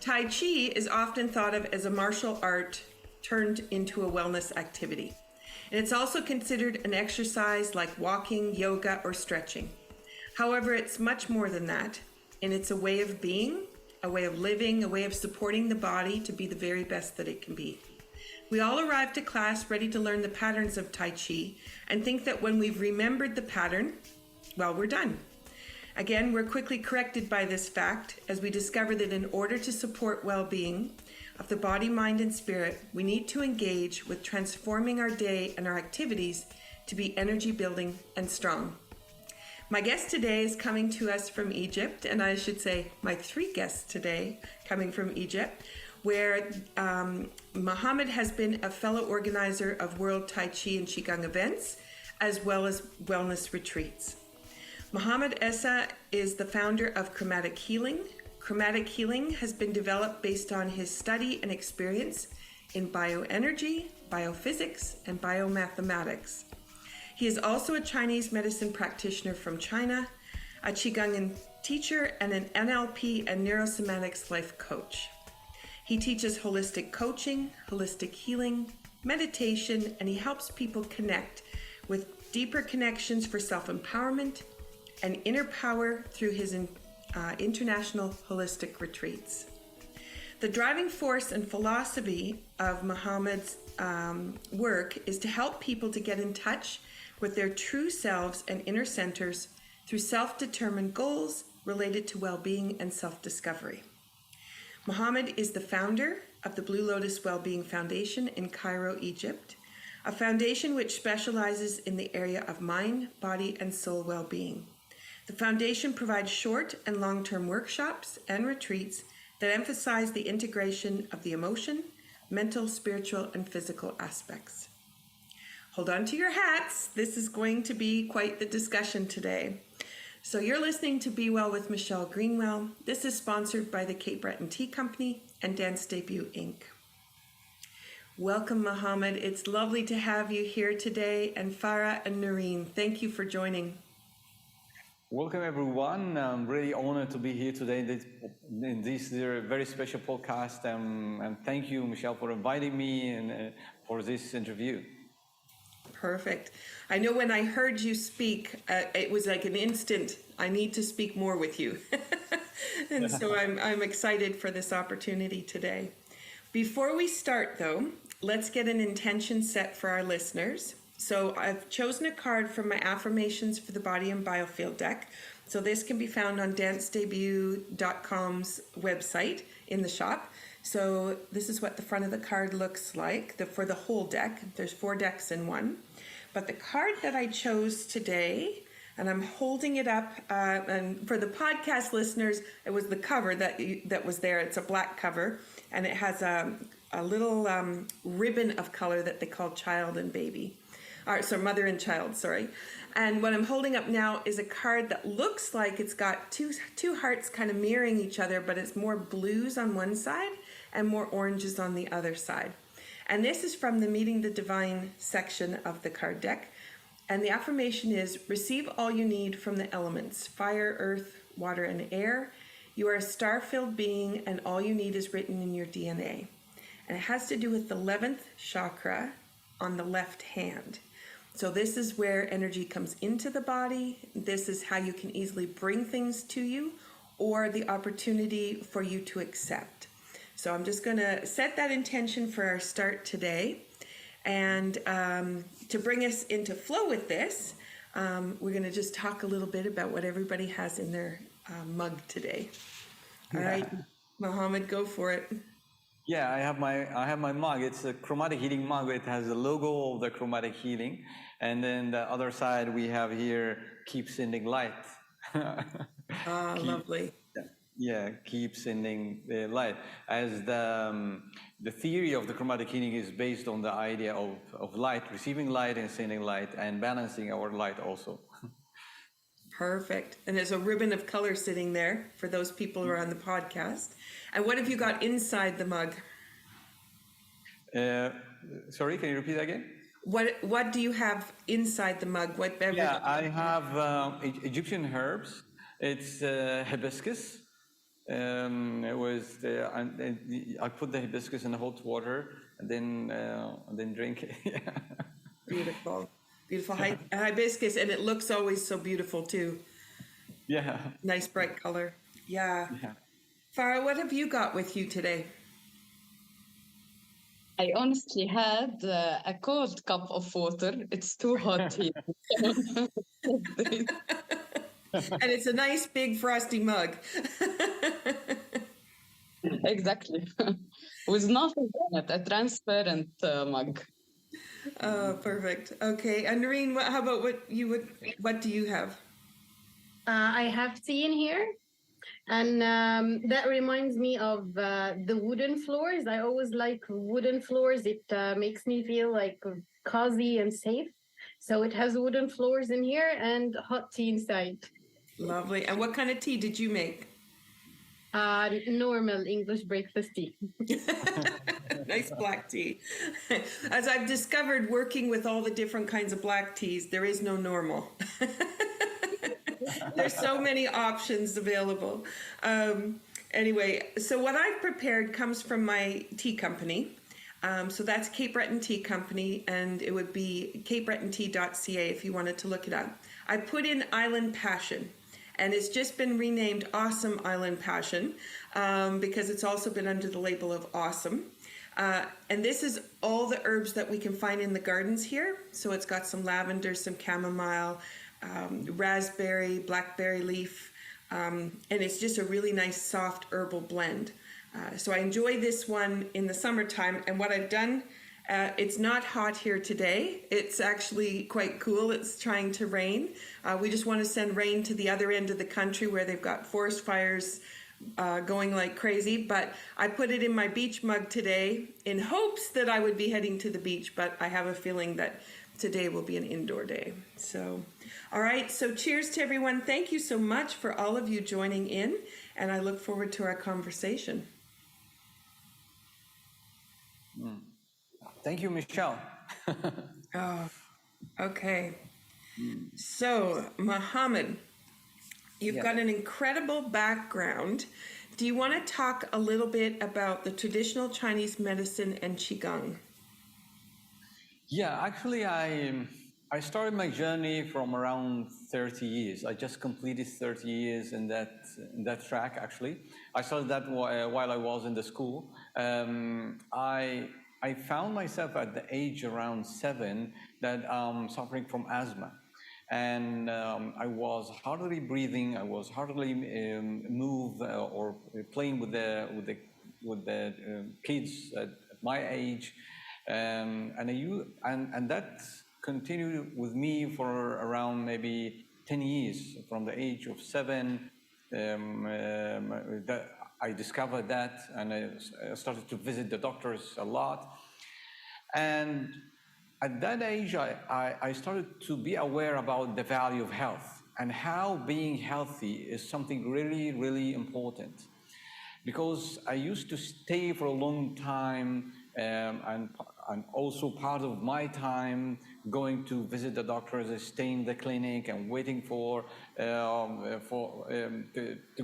Tai Chi is often thought of as a martial art turned into a wellness activity. And it's also considered an exercise like walking, yoga, or stretching. However, it's much more than that, and it's a way of being, a way of living, a way of supporting the body to be the very best that it can be. We all arrive to class ready to learn the patterns of Tai Chi and think that when we've remembered the pattern, well, we're done. Again, we're quickly corrected by this fact as we discover that in order to support well-being of the body, mind, and spirit, we need to engage with transforming our day and our activities to be energy building and strong. My guest today is coming to us from Egypt, and I should say my three guests today coming from Egypt, where Mohamed has been a fellow organizer of World Tai Chi and Qigong events, as well as wellness retreats. Mohamed Essa is the founder of Chromatic Healing. Chromatic Healing has been developed based on his study and experience in BioEnergy, BioPhysics, and BioMathematics. He is also a Chinese Medicine Practitioner from China, a Qigong teacher, and an NLP and Neuro-Semantics life coach. He teaches holistic coaching, holistic healing, meditation, and he helps people connect with deeper connections for self-empowerment and inner power through his international holistic retreats. The driving force and philosophy of Mohamed's work is to help people to get in touch with their true selves and inner centers through self-determined goals related to well-being and self-discovery. Mohamed is the founder of the Blue Lotus Wellbeing Foundation in Cairo, Egypt, a foundation which specializes in the area of mind, body, and soul well-being. The foundation provides short and long-term workshops and retreats that emphasize the integration of the emotion, mental, spiritual, and physical aspects. Hold on to your hats. This is going to be quite the discussion today. So you're listening to Be Well with Michelle Greenwell. This is sponsored by the Cape Breton Tea Company and Dance Debut Inc. Welcome, Mohamed. It's lovely to have you here today. And Farah and Noreen, thank you for joining. Welcome, everyone. I'm really honored to be here today in this very special podcast. And thank you, Michelle, for inviting me and for this interview. Perfect. I know when I heard you speak, it was like an instant, I need to speak more with you. And so I'm excited for this opportunity today. Before we start, though, let's get an intention set for our listeners. So I've chosen a card from my Affirmations for the Body and Biofield deck. So this can be found on dancedebut.com's website in the shop. So this is what the front of the card looks like for the whole deck. There's 4 decks in one. But the card that I chose today, and I'm holding it up, and for the podcast listeners, it was the cover that was there. It's a black cover, and it has a little ribbon of color that they call child and baby. So mother and child, sorry. And what I'm holding up now is a card that looks like it's got two hearts kind of mirroring each other, but it's more blues on one side and more oranges on the other side. And this is from the Meeting the Divine section of the card deck. And the affirmation is, receive all you need from the elements, fire, earth, water, and air. You are a star-filled being, and all you need is written in your DNA. And it has to do with the 11th chakra on the left hand. So this is where energy comes into the body. This is how you can easily bring things to you, or the opportunity for you to accept. So I'm just going to set that intention for our start today. And to bring us into flow with this, we're going to just talk a little bit about what everybody has in their mug today. All right, Mohamed, go for it. Yeah, I have my mug. It's a Chromatic Healing mug. It has the logo of the Chromatic Healing. And then the other side we have here, keep sending light. Lovely. Yeah, keep sending the light. As the theory of the chromatic healing is based on the idea of light, receiving light and sending light, and balancing our light also. Perfect. And there's a ribbon of color sitting there for those people who are on the podcast. And what have you got inside the mug? Sorry, can you repeat that again? What do you have inside the mug? What beverage? Yeah, I have Egyptian herbs. It's hibiscus, It was I put the hibiscus in the hot water and then drink it. Yeah. Beautiful, beautiful hibiscus, and it looks always so beautiful too. Yeah. Nice bright color. Yeah. Yeah. Farah, what have you got with you today? I honestly had a cold cup of water. It's too hot here. And it's a nice big frosty mug. Exactly. With nothing in it, a transparent mug. Oh, perfect. Okay, and Noreen, how about what do you have? I have tea in here, and that reminds me of the wooden floors. I always like wooden floors. It makes me feel like cozy and safe. So it has wooden floors in here and hot tea inside. Lovely. And what kind of tea did you make? Normal English breakfast tea. Nice black tea. As I've discovered working with all the different kinds of black teas, there is no normal. There's so many options available. Anyway, so what I've prepared comes from my tea company. So that's Cape Breton Tea Company, and it would be capebretontea.ca if you wanted to look it up. I put in Island Passion, and it's just been renamed Awesome Island Passion because it's also been under the label of Awesome. And this is all the herbs that we can find in the gardens here. So it's got some lavender, some chamomile, raspberry, blackberry leaf, and it's just a really nice soft herbal blend. So I enjoy this one in the summertime, and what I've done, it's not hot here today. It's actually quite cool. It's trying to rain. We just want to send rain to the other end of the country where they've got forest fires going like crazy, but I put it in my beach mug today in hopes that I would be heading to the beach, but I have a feeling that today will be an indoor day. So, all right, so cheers to everyone. Thank you so much for all of you joining in, and I look forward to our conversation. Thank you, Michelle. Oh, okay. So, Mohamed, you've got an incredible background. Do you want to talk a little bit about the traditional Chinese medicine and Qigong? Yeah, actually, I started my journey from around 30 years. I just completed 30 years in that track, actually. I started that while I was in the school. I found myself at the age around 7 that I'm suffering from asthma. And I was hardly breathing. I was hardly move or playing with the kids at my age, and that continued with me for around maybe 10 years. From the age of 7, that I discovered that, and I started to visit the doctors a lot, and at that age, I started to be aware about the value of health and how being healthy is something really, really important. Because I used to stay for a long time and also part of my time going to visit the doctors, stay in the clinic and waiting to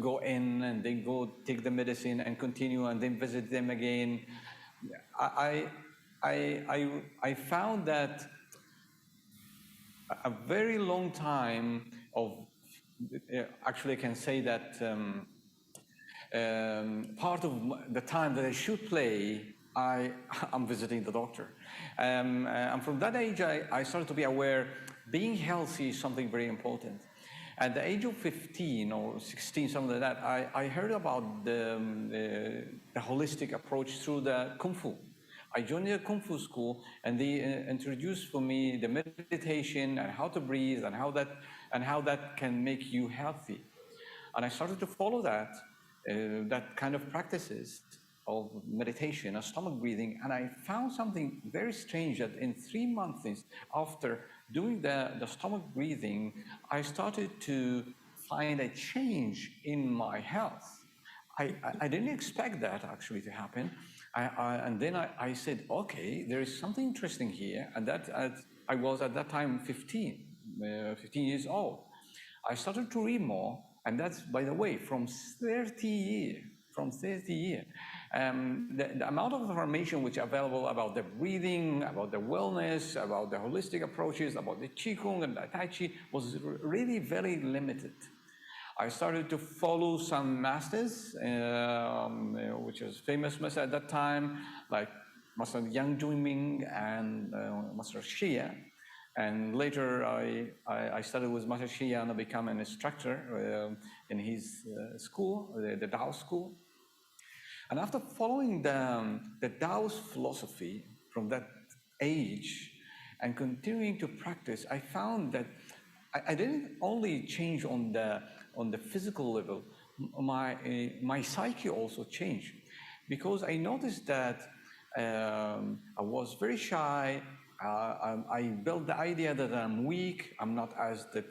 go in and then go take the medicine and continue and then visit them again. I found that a very long time of, actually I can say that part of the time that I should play, I'm visiting the doctor. And from that age, I started to be aware being healthy is something very important. At the age of 15 or 16, something like that, I heard about the holistic approach through the Kung Fu. I joined a Kung Fu school, and they introduced for me the meditation and how to breathe and how that can make you healthy. And I started to follow that kind of practices of meditation and stomach breathing, and I found something very strange that in 3 months after doing the stomach breathing, I started to find a change in my health. I didn't expect that actually to happen. And then I said, okay, there is something interesting here. And I was at that time 15 years old. I started to read more, And that's, by the way, from 30 years. From 30 years. The amount of information which is available about the breathing, about the wellness, about the holistic approaches, about the Qigong and the Tai Chi was really very limited. I started to follow some masters, which was famous master at that time, like Master Yang Junming and Master Xia. And later I studied with Master Xia and I became an instructor in his school, the Tao school. And after following the Tao's philosophy from that age and continuing to practice, I found that I didn't only change on the physical level, my psyche also changed, because I noticed that I was very shy. I built the idea that I'm weak. I'm not as the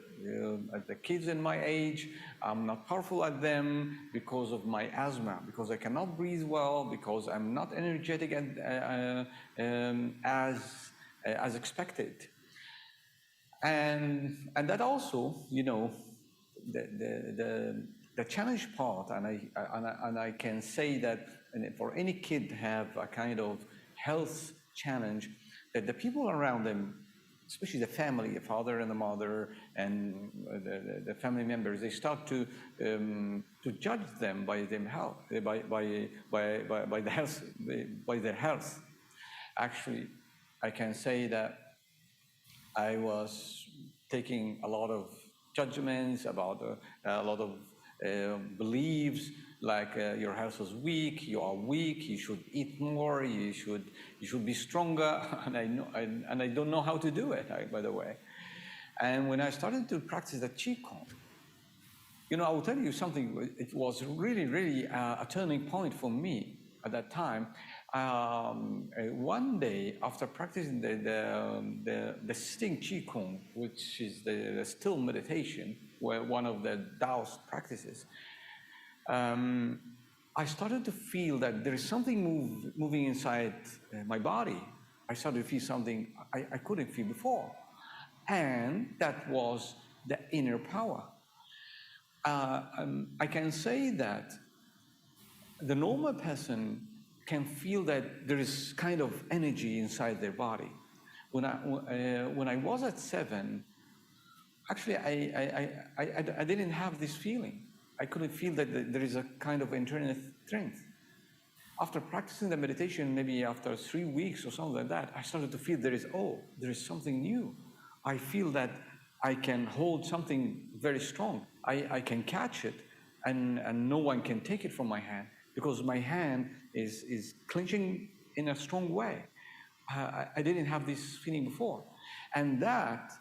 kids in my age. I'm not powerful at them because of my asthma, because I cannot breathe well, because I'm not energetic as expected. And that also, you know, the challenge part, and I can say that for any kid have a kind of health challenge, that the people around them, especially the family, the father and the mother and the family members, they start to judge them by their health, by their health. Actually, I can say that I was taking a lot of judgments about a lot of beliefs, like your health is weak, you are weak, you should eat more, you should be stronger, and I don't know how to do it, by the way. And when I started to practice the Qigong, you know, I will tell you something. It was really, really a turning point for me at that time. One day, after practicing the sitting Qigong, which is the still meditation, one of the Tao's practices, I started to feel that there is something moving inside my body. I started to feel something I couldn't feel before. And that was the inner power. I can say that the normal person can feel that there is kind of energy inside their body. When I was at 7, actually I didn't have this feeling. I couldn't feel that there is a kind of internal strength. After practicing the meditation, maybe after 3 weeks or something like that, I started to feel there is something new. I feel that I can hold something very strong. I can catch it, and no one can take it from my hand, because my hand is clenching in a strong way. I didn't have this feeling before. And that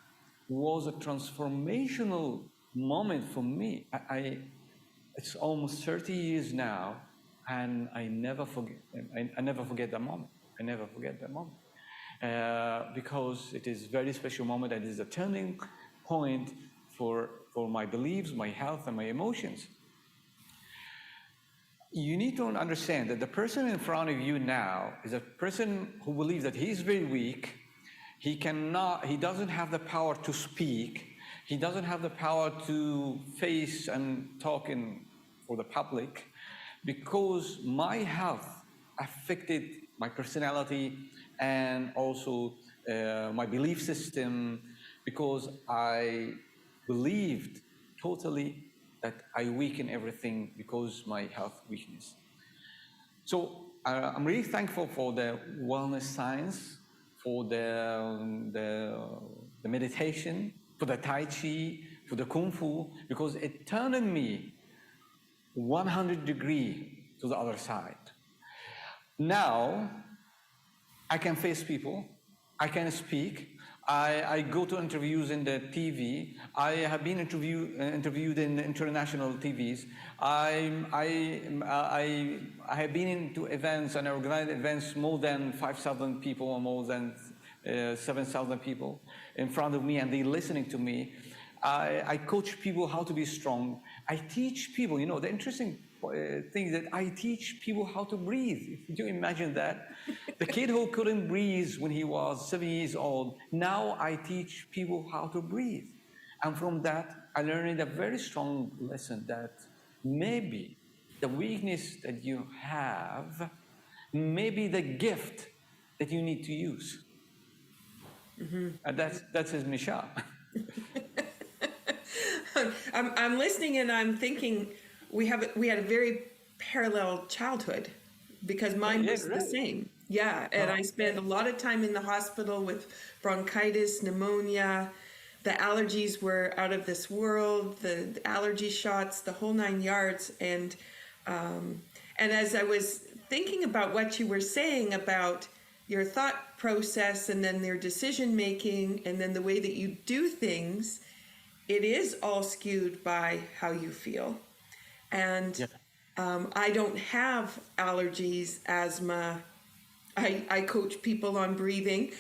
was a transformational moment for me. It's almost 30 years now, and I never forget that moment. I never forget that moment. Because it is a very special moment, and it is a turning point for my beliefs, my health, and my emotions. You need to understand that the person in front of you now is a person who believes that he is very weak. He doesn't have the power to speak. He doesn't have the power to face and talk for the public, because my health affected my personality and also my belief system, because I believed totally that I weaken everything because my health weakness. So I'm really thankful for the wellness science, for the meditation, for the Tai Chi, for the Kung Fu, because it turned me 100 degrees to the other side. Now, I can face people, I can speak, I go to interviews in the TV, I have been interviewed in international TVs, I have been into events and organized events, more than 5,000 people or more than 7,000 people in front of me, and they're listening to me. I coach people how to be strong. I teach people, you know, the interesting thing that I teach people how to breathe. Could you imagine that? The kid who couldn't breathe when he was 7 years old, now I teach people how to breathe. And from that, I learned a very strong lesson that maybe the weakness that you have may be the gift that you need to use. And that's his Misha. I'm listening and I'm thinking we had a very parallel childhood because mine was the same. Yeah, and I spent a lot of time in the hospital with bronchitis, pneumonia. The allergies were out of this world. The allergy shots, the whole 9 yards. And as I was thinking about what you were saying about your thought process and then their decision making and then the way that you do things, it is all skewed by how you feel. And I don't have allergies, asthma. I coach people on breathing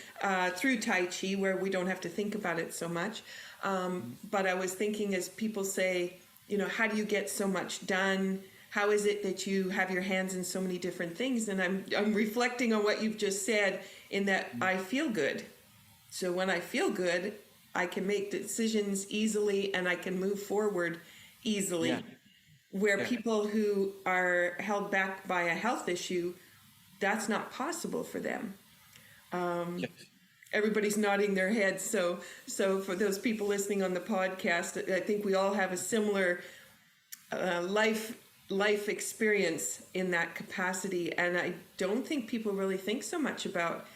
through Tai Chi, where we don't have to think about it so much. But I was thinking, as people say, you know, how do you get so much done? How is it that you have your hands in so many different things? And I'm reflecting on what you've just said in that I feel good. So when I feel good, I can make decisions easily and I can move forward easily. Yeah. Where people who are held back by a health issue, that's not possible for them. Everybody's nodding their heads. So for those people listening on the podcast, I think we all have a similar life experience in that capacity. And I don't think people really think so much about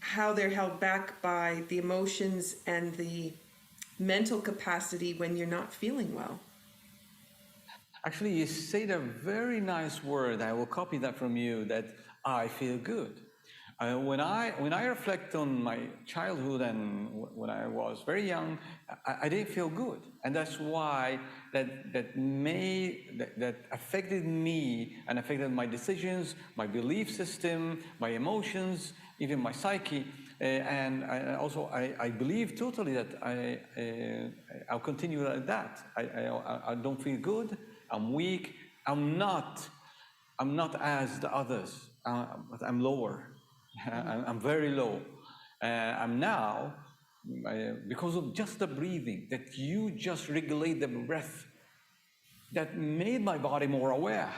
how they're held back by the emotions and the mental capacity when you're not feeling well. Actually, you said a very nice word. I will copy that from you, that I feel good. When I reflect on my childhood and when I was very young, I didn't feel good. And that's why that affected me and affected my decisions, my belief system, my emotions, even my psyche. And I believe totally that I'll continue like that. I don't feel good. I'm weak. I'm not as the others, but I'm lower. I'm very low. I'm now, because of just the breathing, that you just regulate the breath, that made my body more aware.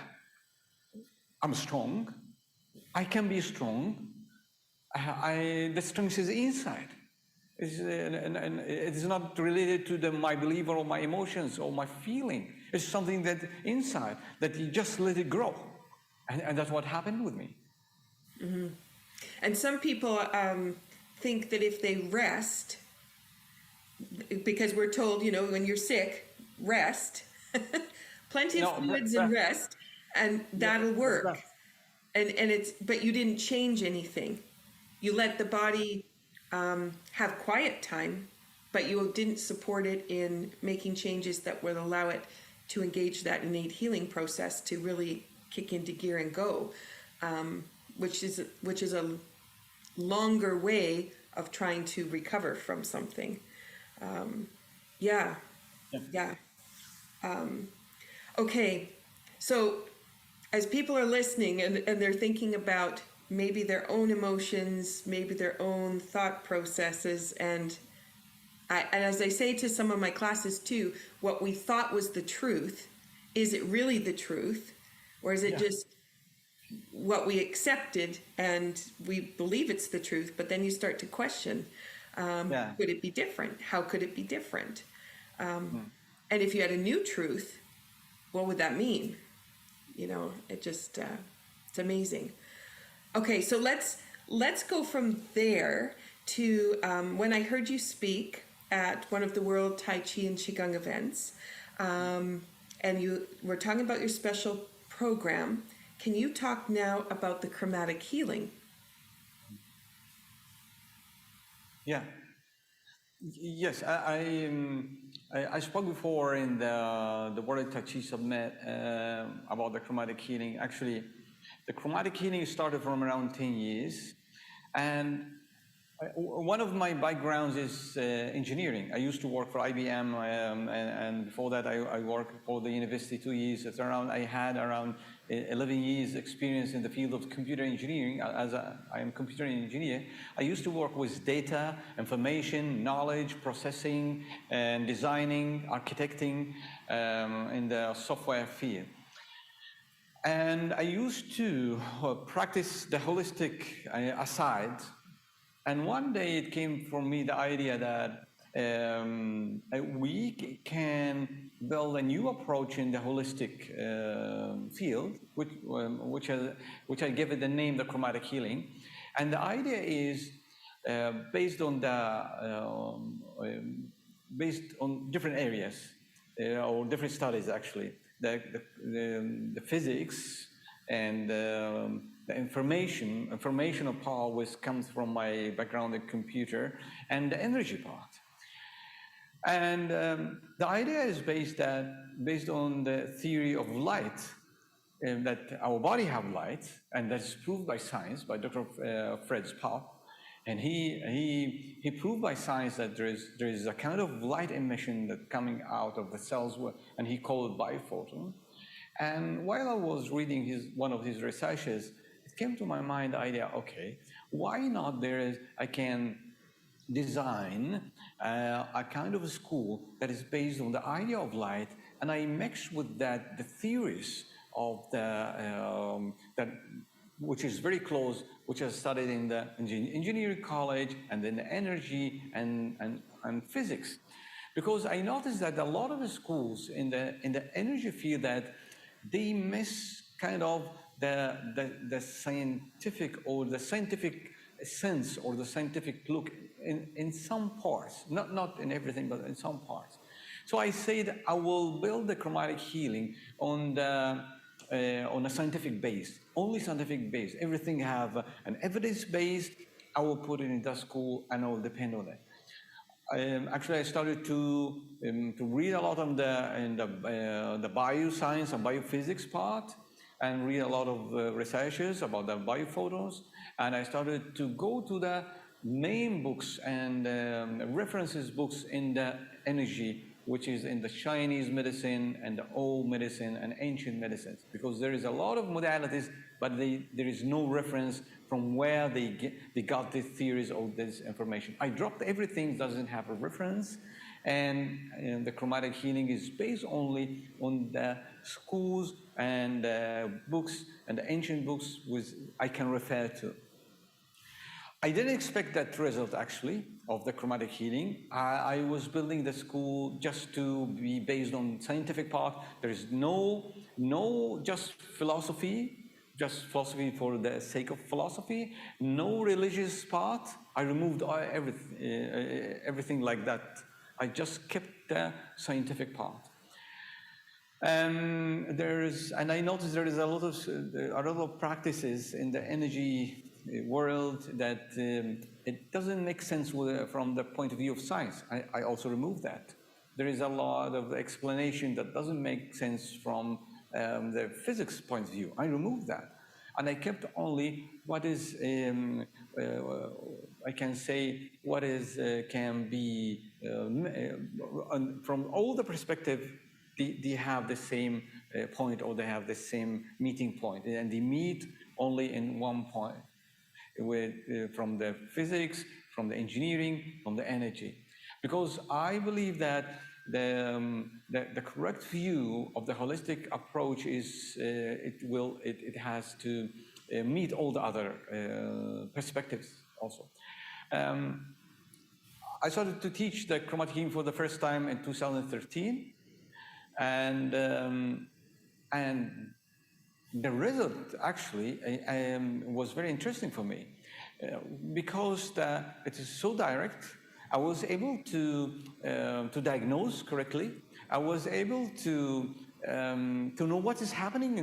I'm strong. I can be strong. The strength is inside. And it is not related to my belief or my emotions or my feeling. It's something that inside, that you just let it grow. And that's what happened with me. Mm-hmm. And some people think that if they rest, because we're told, you know, when you're sick, rest, plenty of fluids and rest, and that'll work. But you didn't change anything. You let the body have quiet time, but you didn't support it in making changes that would allow it to engage that innate healing process to really kick into gear and go, which is a longer way of trying to recover from something. Okay, so as people are listening and they're thinking about maybe their own emotions, maybe their own thought processes, and as I say to some of my classes too, what we thought was the truth, is it really the truth? Or is it just what we accepted and we believe it's the truth, but then you start to question, could it be different? How could it be different? And if you had a new truth, what would that mean? You know, it just, it's amazing. Okay, so let's go from there to when I heard you speak at one of the World Tai Chi and Qigong events, and you were talking about your special program. Can you talk now about the chromatic healing? Yeah. Yes, I spoke before in the World Tai Chi Summit about the chromatic healing. Actually, the chromatic healing started from around 10 years, and One of my backgrounds is engineering. I used to work for IBM, and before that, I worked for the university 2 years. I had around 11 years experience in the field of computer engineering. I am a computer engineer. I used to work with data, information, knowledge, processing, and designing, architecting in the software field. And I used to practice the holistic aside. And one day it came for me the idea that we can build a new approach in the holistic field, which I give it the name, the chromatic healing. And the idea is based on different areas or different studies actually, the physics and the informational part, which comes from my background in computer, and the energy part. And the idea is based on the theory of light, that our body have light, and that's proved by science, by Dr. Fred Spock. And he proved by science that there is a kind of light emission that coming out of the cells, and he called it biophoton. And while I was reading one of his researches, it came to my mind the idea, okay, why not I can design a kind of a school that is based on the idea of light, and I mix with that the theories of which is very close, which I studied in the engineering college and then the energy and physics. Because I noticed that a lot of the schools in the energy field that they miss kind of the scientific or the scientific sense or the scientific look in some parts, not in everything, but in some parts. So I said I will build the chromatic healing on a scientific base, only scientific base. Everything have an evidence based. I will put it in the school and I will depend on it. Actually, I started to read a lot on the bioscience and biophysics part, and read a lot of researches about the biophotons. And I started to go to the main books and references books in the energy, which is in the Chinese medicine and the old medicine and ancient medicines, because there is a lot of modalities, but there is no reference from where they got these theories or this information. I dropped everything, doesn't have a reference, and the chromatic healing is based only on the schools and books and the ancient books which I can refer to. I didn't expect that result actually of the chromatic healing. I was building the school just to be based on scientific part. There is no just philosophy for the sake of philosophy, no religious part. I removed everything like that. I just kept the scientific part. And I noticed there is a lot of practices in the energy world that it doesn't make sense from the point of view of science. I also removed that. There is a lot of explanation that doesn't make sense from the physics point of view. I removed that. And I kept only what is, I can say, what is, can be, from all the perspective, they have the same point, or they have the same meeting point, and they meet only in one point, from the physics, from the engineering, from the energy. Because I believe that the correct view of the holistic approach is it has to meet all the other perspectives also. I started to teach the chromatic healing for the first time in 2013, and the result actually was very interesting for me because it is so direct. I was able to diagnose correctly. I was able to know what is happening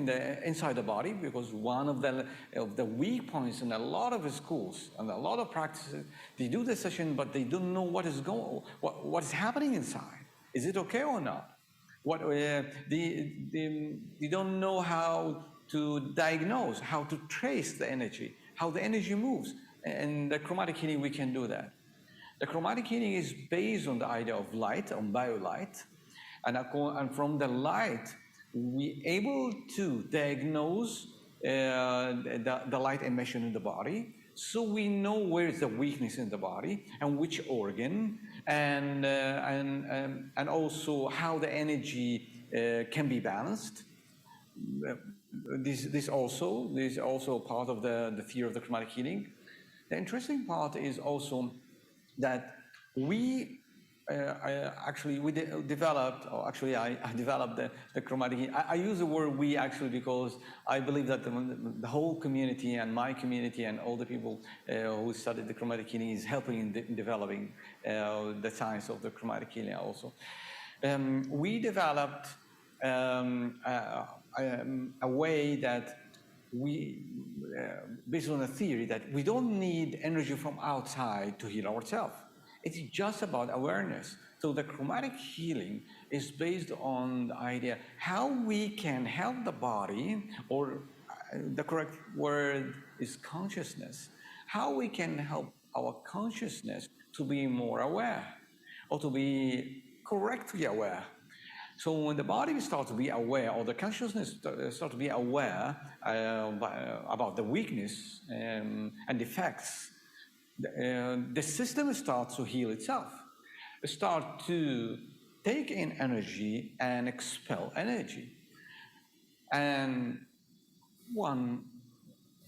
inside the body, because one of the weak points in a lot of schools and a lot of practices, they do the session, but they don't know what is happening inside. Is it okay or not? They don't know how to diagnose, how to trace the energy, how the energy moves. And the chromatic healing, we can do that. The chromatic healing is based on the idea of light, on biolight. And from the light, we're able to diagnose the light emission in the body. So we know where is the weakness in the body and which organ, and also how the energy can be balanced. This is also part of the theory of the chromatic healing. The interesting part is also that we developed, or actually I developed the chromatic healing. I use the word we actually because I believe that the whole community and my community and all the people who studied the chromatic healing is helping in developing the science of the chromatic healing also. We developed a way that based on a theory that we don't need energy from outside to heal ourselves. It's just about awareness. So the chromatic healing is based on the idea how we can help the body, or the correct word is consciousness, how we can help our consciousness to be more aware, or to be correctly aware. So when the body starts to be aware, or the consciousness starts to be aware about the weakness and defects, the system starts to heal itself. It starts to take in energy and expel energy. And one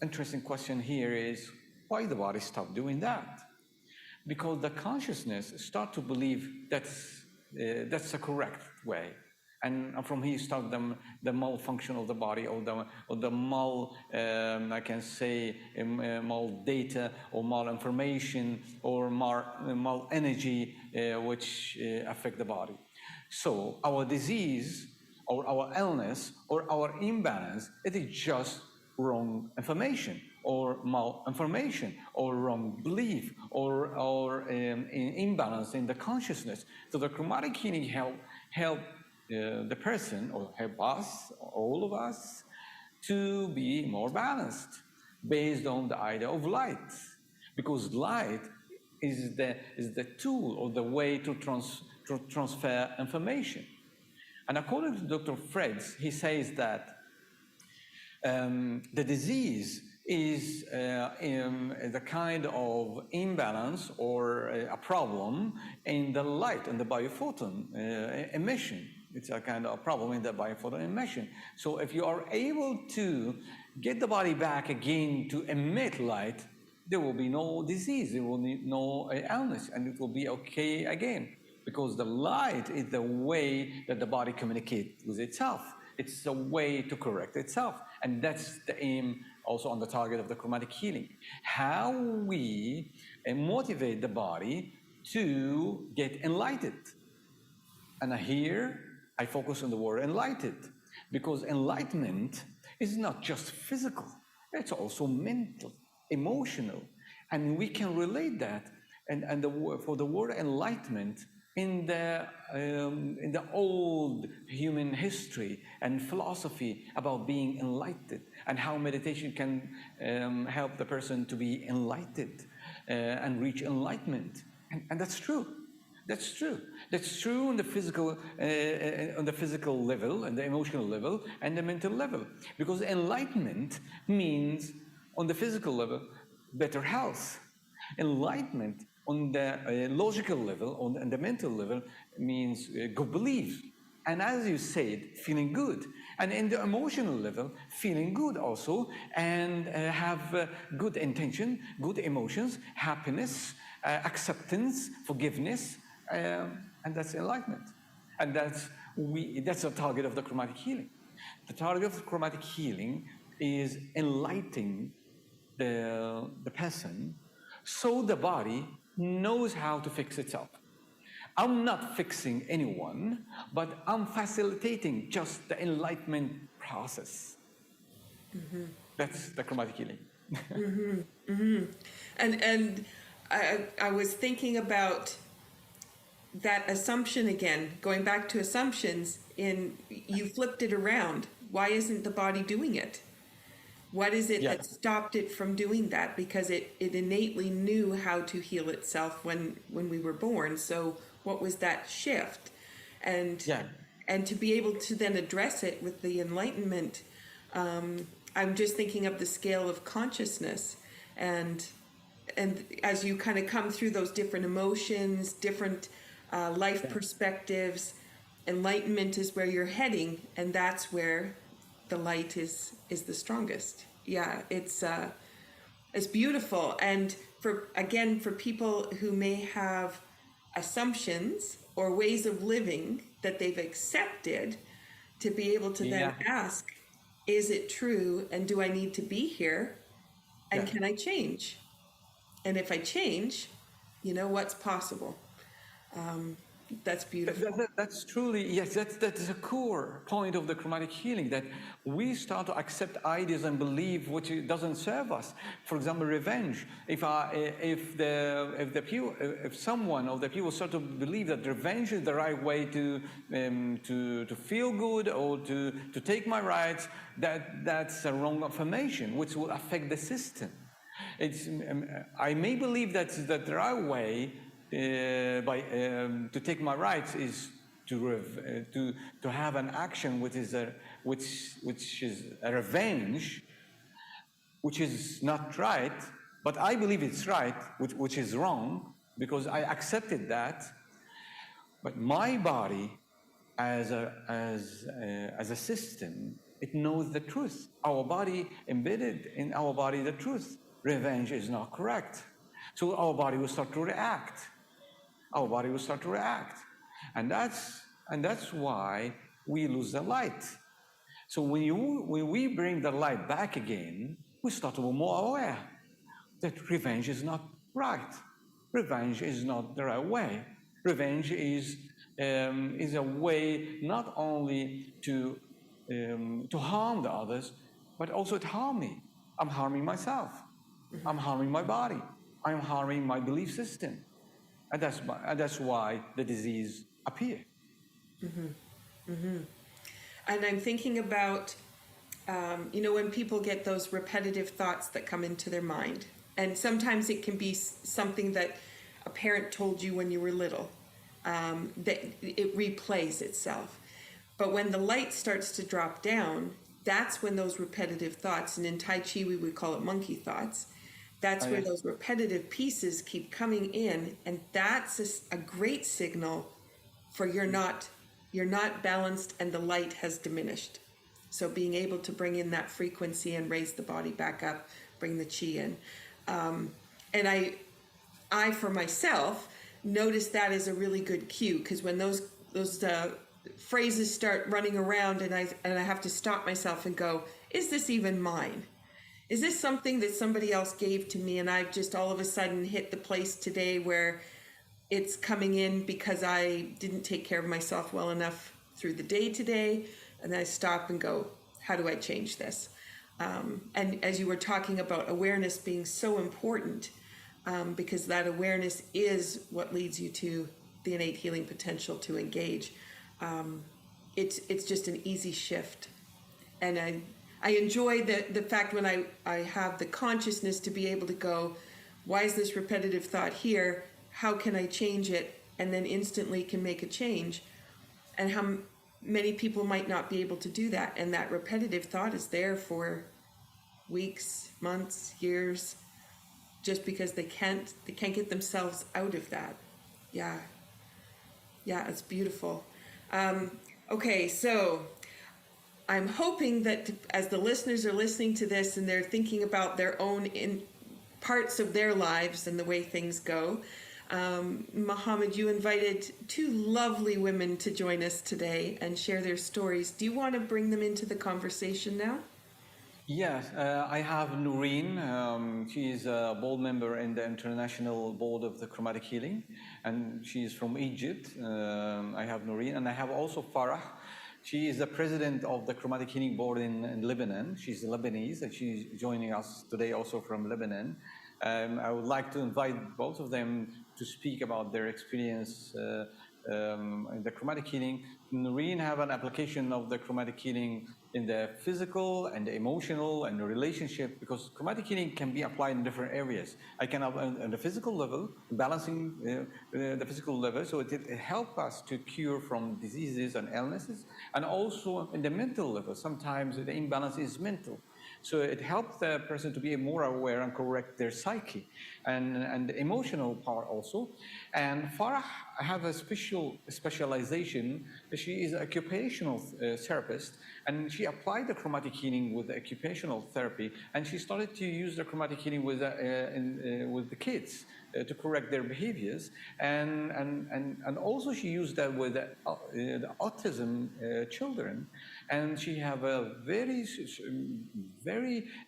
interesting question here is, why the body stopped doing that? Because the consciousness starts to believe that's the correct way. And from here starts the malfunction of the body, or the I can say mal data, or mal information, or mal energy, which affect the body. So our disease, or our illness, or our imbalance, it is just wrong information, or mal-information, or wrong belief, or imbalance in the consciousness. So the chromatic healing help the person, or help us, all of us, to be more balanced based on the idea of light. Because light is the tool, or the way to transfer information. And according to Dr. Fritz, he says that the disease is the kind of imbalance or a problem in the light, in the biophoton emission. It's a kind of problem in the biophoton emission. So if you are able to get the body back again to emit light, there will be no disease, there will be no illness, and it will be okay again. Because the light is the way that the body communicates with itself. It's a way to correct itself. And that's the aim also on the target of the chromatic healing. How we motivate the body to get enlightened. And here I focus on the word enlightened, because enlightenment is not just physical, it's also mental, emotional. And we can relate that for the word enlightenment in the old human history and philosophy about being enlightened, and how meditation can help the person to be enlightened and reach enlightenment. And that's true. That's true. That's true on the physical level, and the emotional level, and the mental level. Because enlightenment means, on the physical level, better health. Enlightenment on the logical level, on the mental level, means good belief. And as you said, feeling good. And in the emotional level, feeling good also, and have good intention, good emotions, happiness, acceptance, forgiveness, and that's enlightenment. And that's the target of the chromatic healing. The target of the chromatic healing is enlightening the person, so the body knows how to fix itself. I'm not fixing anyone, but I'm facilitating just the enlightenment process. Mm-hmm. That's the chromatic healing. Mm-hmm. Mm-hmm. And I was thinking about that assumption again, going back to assumptions, you flipped it around. Why isn't the body doing it? What is it that stopped it from doing that? Because it innately knew how to heal itself when we were born. So what was that shift? And to be able to then address it with the enlightenment, I'm just thinking of the scale of consciousness, and as you kind of come through those different emotions, different life perspectives, enlightenment is where you're heading, and that's where the light is the strongest. Yeah, it's beautiful. And for people who may have assumptions or ways of living that they've accepted, to be able to then ask, is it true, and do I need to be here, and can I change? And if I change, what's possible? That's beautiful. That's truly, yes, that's a core point of the chromatic healing, that we start to accept ideas and believe which doesn't serve us. For example, revenge. If someone of the people start to believe that revenge is the right way to feel good or to take my rights, that's a wrong affirmation, which will affect the system. I may believe that's the right way. To take my rights is to have an action which is a revenge, which is not right, but I believe it's right, which is wrong, because I accepted that. But my body, as a system, it knows the truth. Our body, embedded in our body, the truth. Revenge is not correct. So our body will start to react. And that's why we lose the light. So when we bring the light back again, we start to be more aware that revenge is not right. Revenge is not the right way. Revenge is a way not only to harm the others, but also to harm me. I'm harming myself. I'm harming my body. I'm harming my belief system. And that's why the disease appears. And I'm thinking about, when people get those repetitive thoughts that come into their mind. And sometimes it can be something that a parent told you when you were little, that it replays itself. But when the light starts to drop down, that's when those repetitive thoughts, and in Tai Chi we would call it monkey thoughts, that's where those repetitive pieces keep coming in, and that's a great signal for you're not balanced and the light has diminished. So being able to bring in that frequency and raise the body back up, bring the chi in. And I for myself noticed that as a really good cue, because when those phrases start running around and I have to stop myself and go, is this even mine? Is this something that somebody else gave to me and I've just all of a sudden hit the place today where it's coming in because I didn't take care of myself well enough through the day today? And then I stop and go, how do I change this? And as you were talking about awareness being so important, because that awareness is what leads you to the innate healing potential to engage. It's just an easy shift. And I enjoy the fact when I have the consciousness to be able to go, why is this repetitive thought here? How can I change it? And then instantly can make a change. And how many people might not be able to do that. And that repetitive thought is there for weeks, months, years, just because they can't get themselves out of that. Yeah, it's beautiful. Okay, so I'm hoping that as the listeners are listening to this and they're thinking about their own parts of their lives and the way things go, Mohamed, you invited two lovely women to join us today and share their stories. Do you want to bring them into the conversation now? Yes, I have Noreen. She is a board member in the International Board of the Chromatic Healing, and she is from Egypt. I have Noreen, and I have also Farah. She is the president of the Chromatic Healing Board in Lebanon. She's Lebanese, and she's joining us today also from Lebanon. I would like to invite both of them to speak about their experience in the chromatic healing. Noreen have an application of the chromatic healing in the physical and the emotional and the relationship, because chromatic healing can be applied in different areas. I can apply on the physical level, balancing the physical level, so it helps us to cure from diseases and illnesses, and also in the mental level. Sometimes the imbalance is mental. So it helps the person to be more aware and correct their psyche and the emotional part also. And Farah have a specialization. She is an occupational therapist, and she applied the chromatic healing with the occupational therapy, and she started to use the chromatic healing with the kids to correct their behaviors, and also she used that with the autism children, and she have a very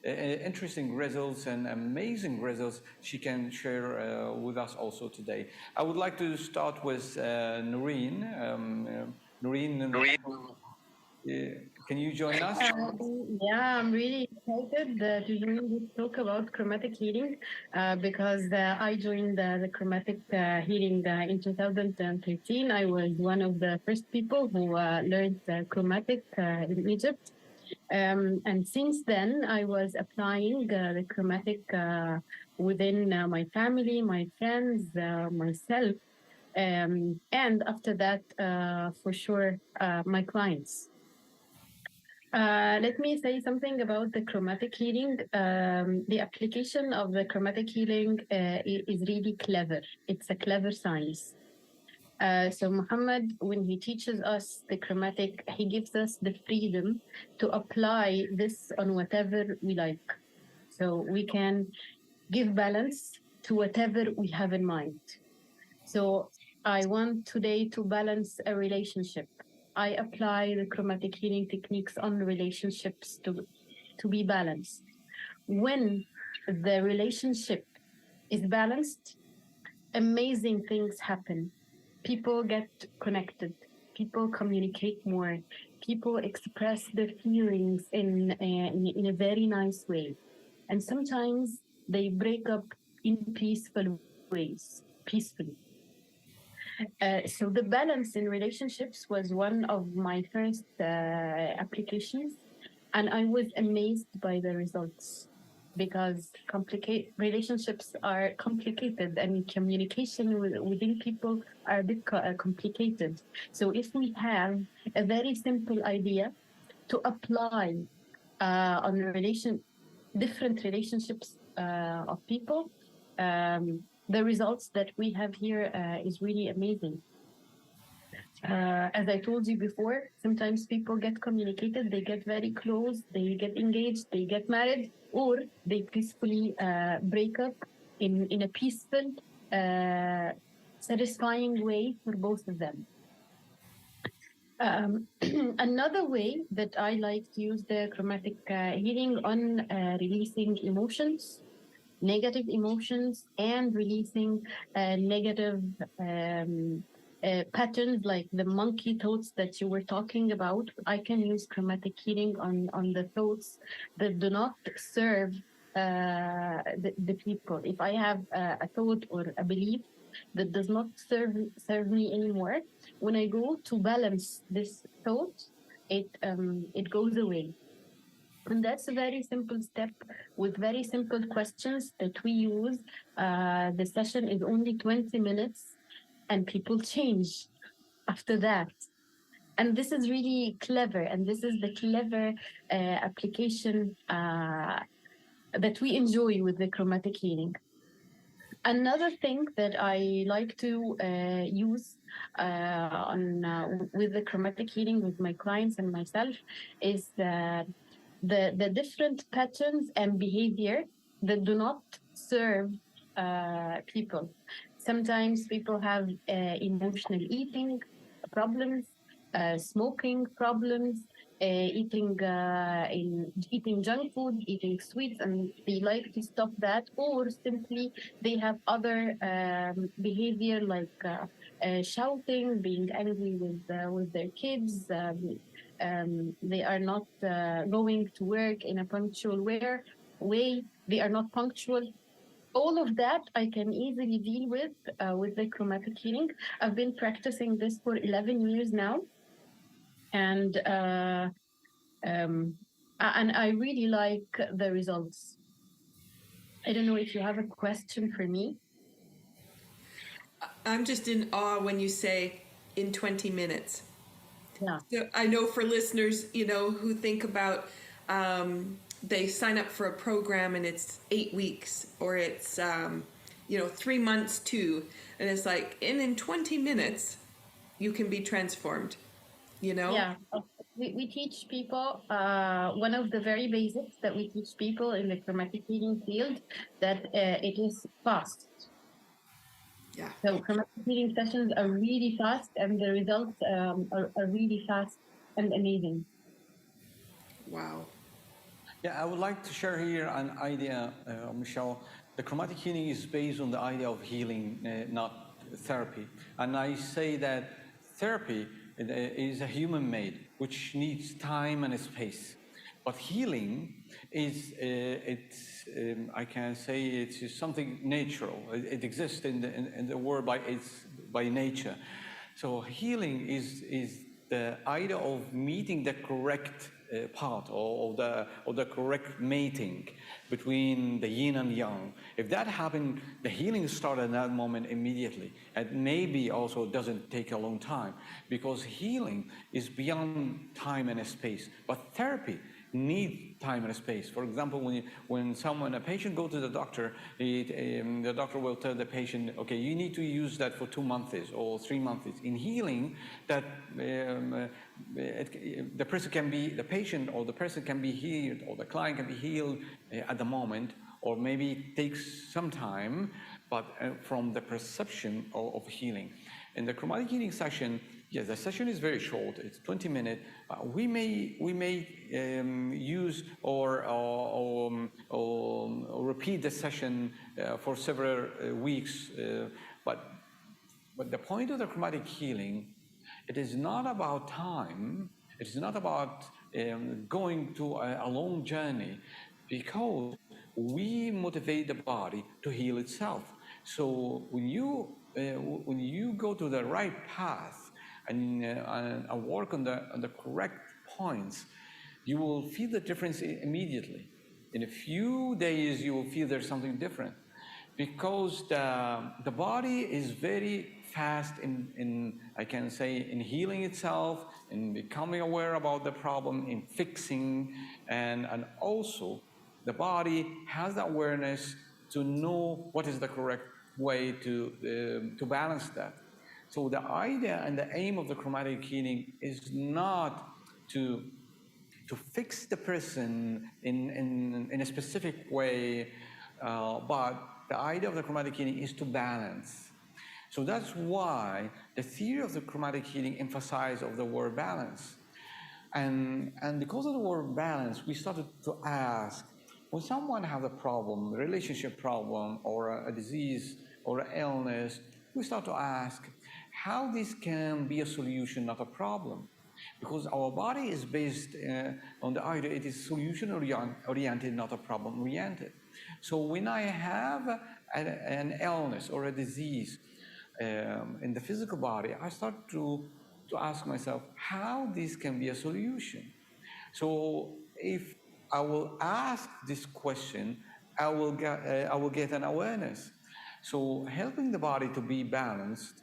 interesting results and amazing results she can share with us also today. I would like to start with Noreen. Noreen, can you join us? Yeah, I'm really excited to join this talk about chromatic healing because I joined the chromatic healing in 2013. I was one of the first people who learned chromatic in Egypt. And since then, I was applying the chromatic within my family, my friends, myself. And after that, for sure, my clients. Let me say something about the chromatic healing. The application of the chromatic healing is really clever. It's a clever science. So Mohammed, when he teaches us the chromatic, he gives us the freedom to apply this on whatever we like. So we can give balance to whatever we have in mind. So I want today to balance a relationship. I apply the chromatic healing techniques on relationships to be balanced. When the relationship is balanced, amazing things happen. People get connected. People communicate more. People express their feelings in a very nice way. And sometimes they break up in peaceful ways, peacefully. So the balance in relationships was one of my first applications, and I was amazed by the results because relationships are complicated and communication within people are a bit complicated. So if we have a very simple idea to apply on different relationships of people, the results that we have here is really amazing. As I told you before, sometimes people get communicated, they get very close, they get engaged, they get married, or they peacefully break up in a peaceful, satisfying way for both of them. Another way that I like to use the chromatic healing on releasing emotions, negative emotions, and releasing negative patterns like the monkey thoughts that you were talking about. I can use chromatic healing on the thoughts that do not serve the people. If I have a thought or a belief that does not serve me anymore, when I go to balance this thought, it goes away. And that's a very simple step with very simple questions that we use. The session is only 20 minutes and people change after that. And this is really clever. And this is the clever application that we enjoy with the chromatic healing. Another thing that I like to use with the chromatic healing with my clients and myself is the different patterns and behavior that do not serve people. Sometimes people have emotional eating problems, smoking problems, eating junk food, eating sweets, and they like to stop that, or simply they have other behavior like shouting, being angry with their kids. They are not going to work in a punctual way. They are not punctual. All of that I can easily deal with the chromatic healing. I've been practicing this for 11 years now. And And I really like the results. I don't know if you have a question for me. I'm just in awe when you say in 20 minutes. Yeah. So I know for listeners, who think about they sign up for a program and it's 8 weeks or it's 3 months too, and it's like in 20 minutes you can be transformed. Yeah, we teach people, one of the very basics that we teach people in the chromatic healing field, that it is fast. Yeah. So chromatic healing sessions are really fast, and the results are really fast and amazing. Wow. Yeah, I would like to share here an idea, Michelle. The chromatic healing is based on the idea of healing, not therapy. And I say that therapy is a human made, which needs time and space. But healing is, I can say it's something natural. It exists in the world by nature. So healing is the idea of meeting the correct part or the correct mating between the yin and yang. If that happened, the healing started at that moment immediately. And maybe also doesn't take a long time, because healing is beyond time and space. But therapy need time and space. For example, when a patient goes to the doctor, the doctor will tell the patient, okay, you need to use that for 2 months or 3 months. In healing, that the patient or the person can be healed, or the client can be healed at the moment, or maybe it takes some time, but from the perception of healing. In the chromatic healing session, yes, the session is very short. It's 20 minutes. We may use or repeat the session for several weeks. But the point of the chromatic healing, it is not about time. It is not about going to a long journey, because we motivate the body to heal itself. So when you go to the right path and work on the correct points, you will feel the difference immediately. In a few days, you will feel there's something different, because the body is very fast in I can say, in healing itself, in becoming aware about the problem, in fixing, and also the body has the awareness to know what is the correct way to balance that. So the idea and the aim of the chromatic healing is not to fix the person in a specific way, but the idea of the chromatic healing is to balance. So that's why the theory of the chromatic healing emphasizes of the word balance. And because of the word balance, we started to ask, when someone has a problem, a relationship problem, or a disease, or an illness, we start to ask how this can be a solution, not a problem. Because our body is based on the idea it is solution-oriented, not a problem-oriented. So when I have an illness or a disease in the physical body, I start to ask myself how this can be a solution. So if I will ask this question, I will get an awareness. So helping the body to be balanced,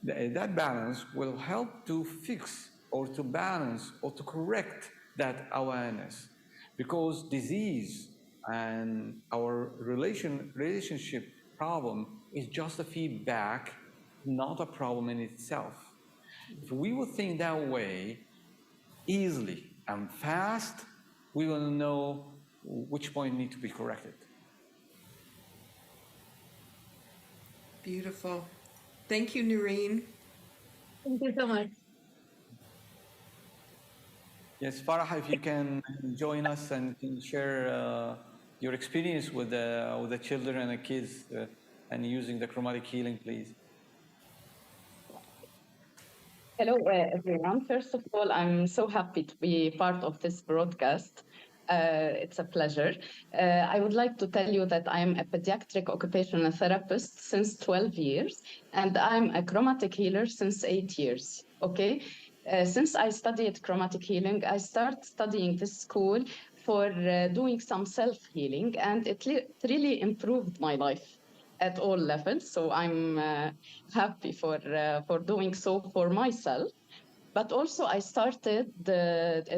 that balance will help to fix or to balance or to correct that awareness. Because disease and our relationship problem is just a feedback, not a problem in itself. If we would think that way, easily and fast, we will know which point needs to be corrected. Beautiful. Thank you, Noreen. Thank you so much. Yes, Farah, if you can join us and can share your experience with the children and the kids and using the chromatic healing, please. Hello, everyone. First of all, I'm so happy to be part of this broadcast. It's a pleasure. I would like to tell you that I'm a pediatric occupational therapist since 12 years, and I'm a chromatic healer since 8 years, okay? Since I studied chromatic healing, I started studying this school for doing some self-healing, and it really improved my life at all levels. So I'm happy for doing so for myself. But also I started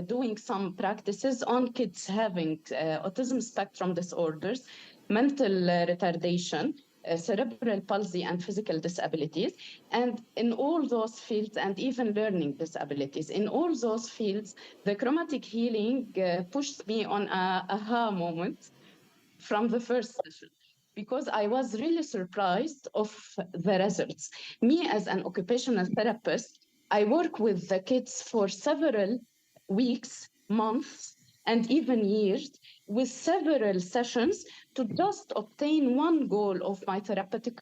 doing some practices on kids having autism spectrum disorders, mental retardation, cerebral palsy, and physical disabilities. And in all those fields, and even learning disabilities, in all those fields, the chromatic healing pushed me on a aha moment from the first session, because I was really surprised of the results. Me as an occupational therapist, I work with the kids for several weeks, months, and even years with several sessions to just obtain one goal of my therapeutic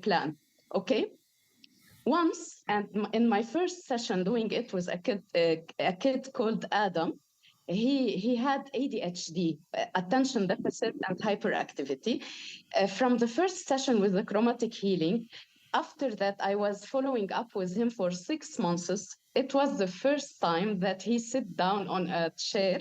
plan. Okay? Once, and in my first session doing it with a kid called Adam, he had ADHD, attention deficit and hyperactivity. From the first session with the chromatic healing, after that, I was following up with him for 6 months. It was the first time that he sit down on a chair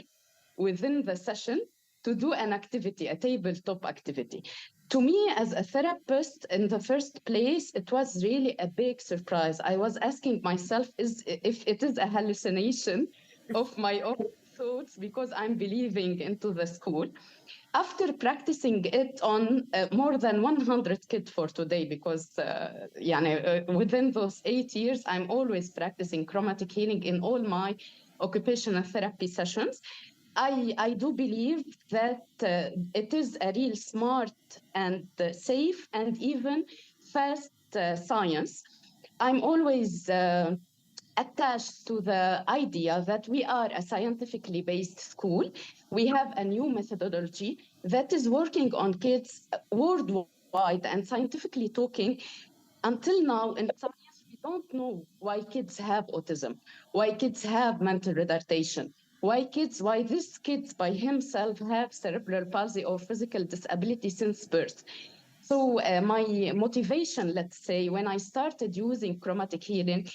within the session to do an activity, a tabletop activity. To me, as a therapist, in the first place, it was really a big surprise. I was asking myself if it is a hallucination of my own thoughts, because I'm believing into the school. After practicing it on more than 100 kids for today, because within those 8 years, I'm always practicing chromatic healing in all my occupational therapy sessions. I do believe that it is a real smart and safe and even fast science. I'm always attached to the idea that we are a scientifically based school. We have a new methodology that is working on kids worldwide, and scientifically talking, until now in science, we don't know why kids have autism, why kids have mental retardation, why this kids by himself have cerebral palsy or physical disability since birth. So my motivation, let's say, when I started using chromatic healing,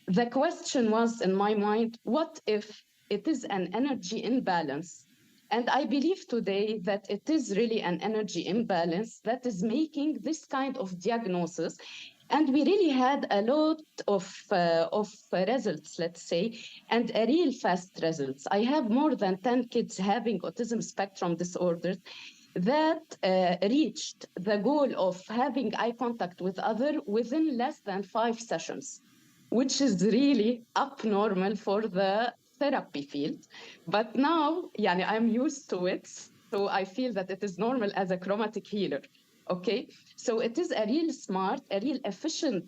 the question was in my mind, what if it is an energy imbalance? And I believe today that it is really an energy imbalance that is making this kind of diagnosis. And we really had a lot of results, let's say, and a real fast results. I have more than 10 kids having autism spectrum disorders that reached the goal of having eye contact with other within less than 5 sessions, which is really abnormal for the therapy field. But now, I'm used to it, so I feel that it is normal as a chromatic healer. Okay, so it is a real smart, a real efficient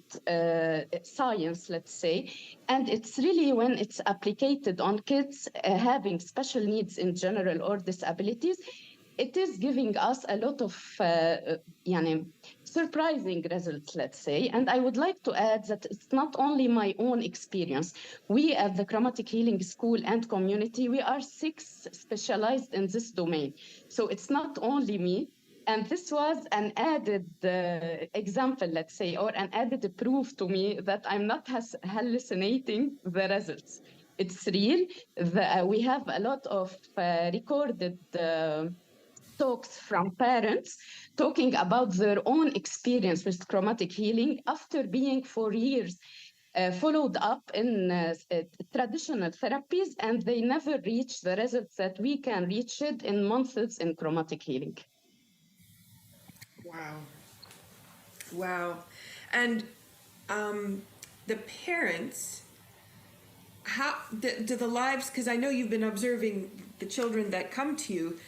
science, let's say, and it's really when it's applied on kids having special needs in general or disabilities, it is giving us a lot of surprising results, let's say. And I would like to add that it's not only my own experience. We at the Chromatic Healing School and community, we are 6 specialized in this domain. So it's not only me. And this was an added example, let's say, or an added proof to me that I'm not hallucinating the results. It's real. We have a lot of recorded talks from parents talking about their own experience with chromatic healing after being for years followed up in traditional therapies, and they never reach the results that we can reach it in months in chromatic healing. Wow. And the parents, how do the lives, because I know you've been observing the children that come to you,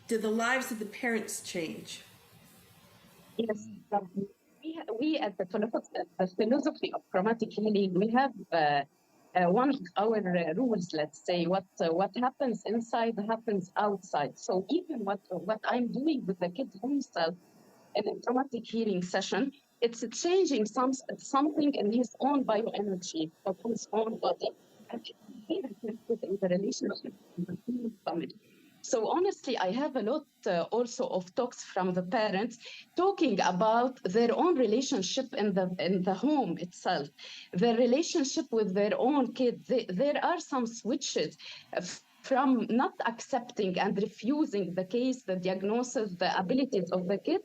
do the lives of the parents change? Yes. We at the philosophy of chromatic healing, we have one of our rules, let's say, what happens inside happens outside. So even what I'm doing with the kid himself in a chromatic healing session, it's changing something in his own bioenergy of his own body, and it's in the relationship with the family. So honestly, I have a lot also of talks from the parents talking about their own relationship in the home itself, their relationship with their own kids. There are some switches from not accepting and refusing the case, the diagnosis, the abilities of the kid,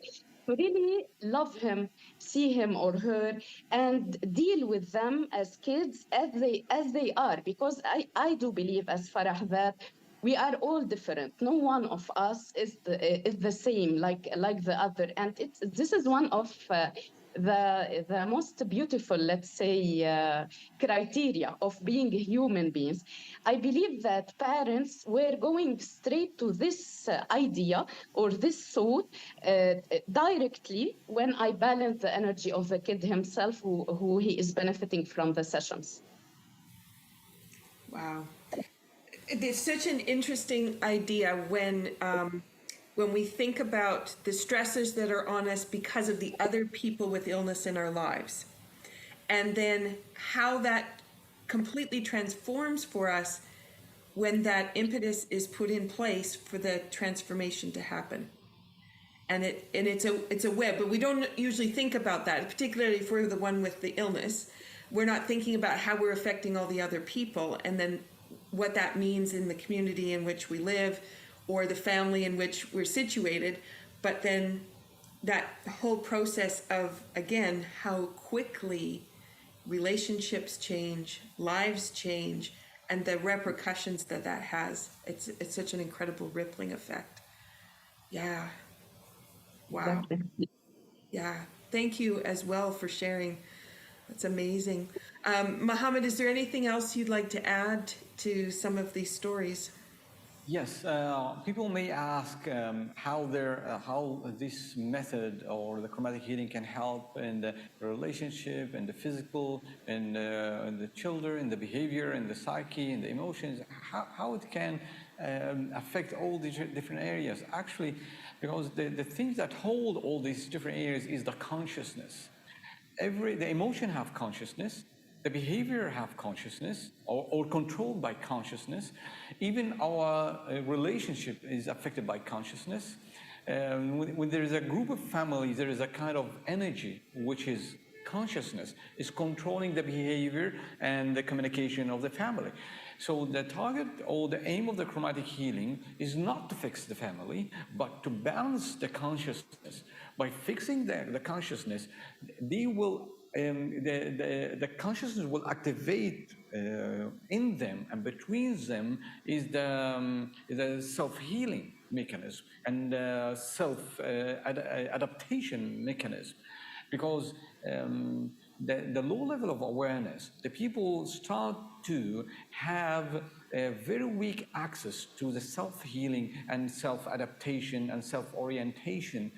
to really love him, see him or her, and deal with them as kids as they are. Because I do believe, as Farah, that we are all different. No one of us is the same like the other, and this is one of the most beautiful, let's say, criteria of being human beings. I believe that parents were going straight to this idea or this thought directly when I balance the energy of the kid himself, who he is benefiting from the sessions. Wow. It's such an interesting idea when we think about the stressors that are on us because of the other people with illness in our lives, and then how that completely transforms for us when that impetus is put in place for the transformation to happen. And it's a web, but we don't usually think about that, particularly if we're the one with the illness. We're not thinking about how we're affecting all the other people, and then what that means in the community in which we live or the family in which we're situated. But then that whole process of, again, how quickly relationships change, lives change, and the repercussions that has. It's such an incredible rippling effect. Yeah. Wow. Exactly. Yeah. Thank you as well for sharing. That's amazing. Mohamed, is there anything else you'd like to add to some of these stories? Yes, people may ask how this method or the chromatic healing can help in the relationship and the physical and the children, in the behavior and the psyche and the emotions, how it can affect all these different areas. Actually, because the things that hold all these different areas is the consciousness. The emotion have consciousness, the behavior have consciousness or controlled by consciousness. Even our relationship is affected by consciousness. When there is a group of families, there is a kind of energy, which is consciousness, is controlling the behavior and the communication of the family. So the target or the aim of the chromatic healing is not to fix the family, but to balance the consciousness. By fixing the consciousness, they will the consciousness will activate in them, and between them is the self-healing mechanism and self-adaptation mechanism. Because the low level of awareness, the people start to have a very weak access to the self-healing and self-adaptation and self-orientation,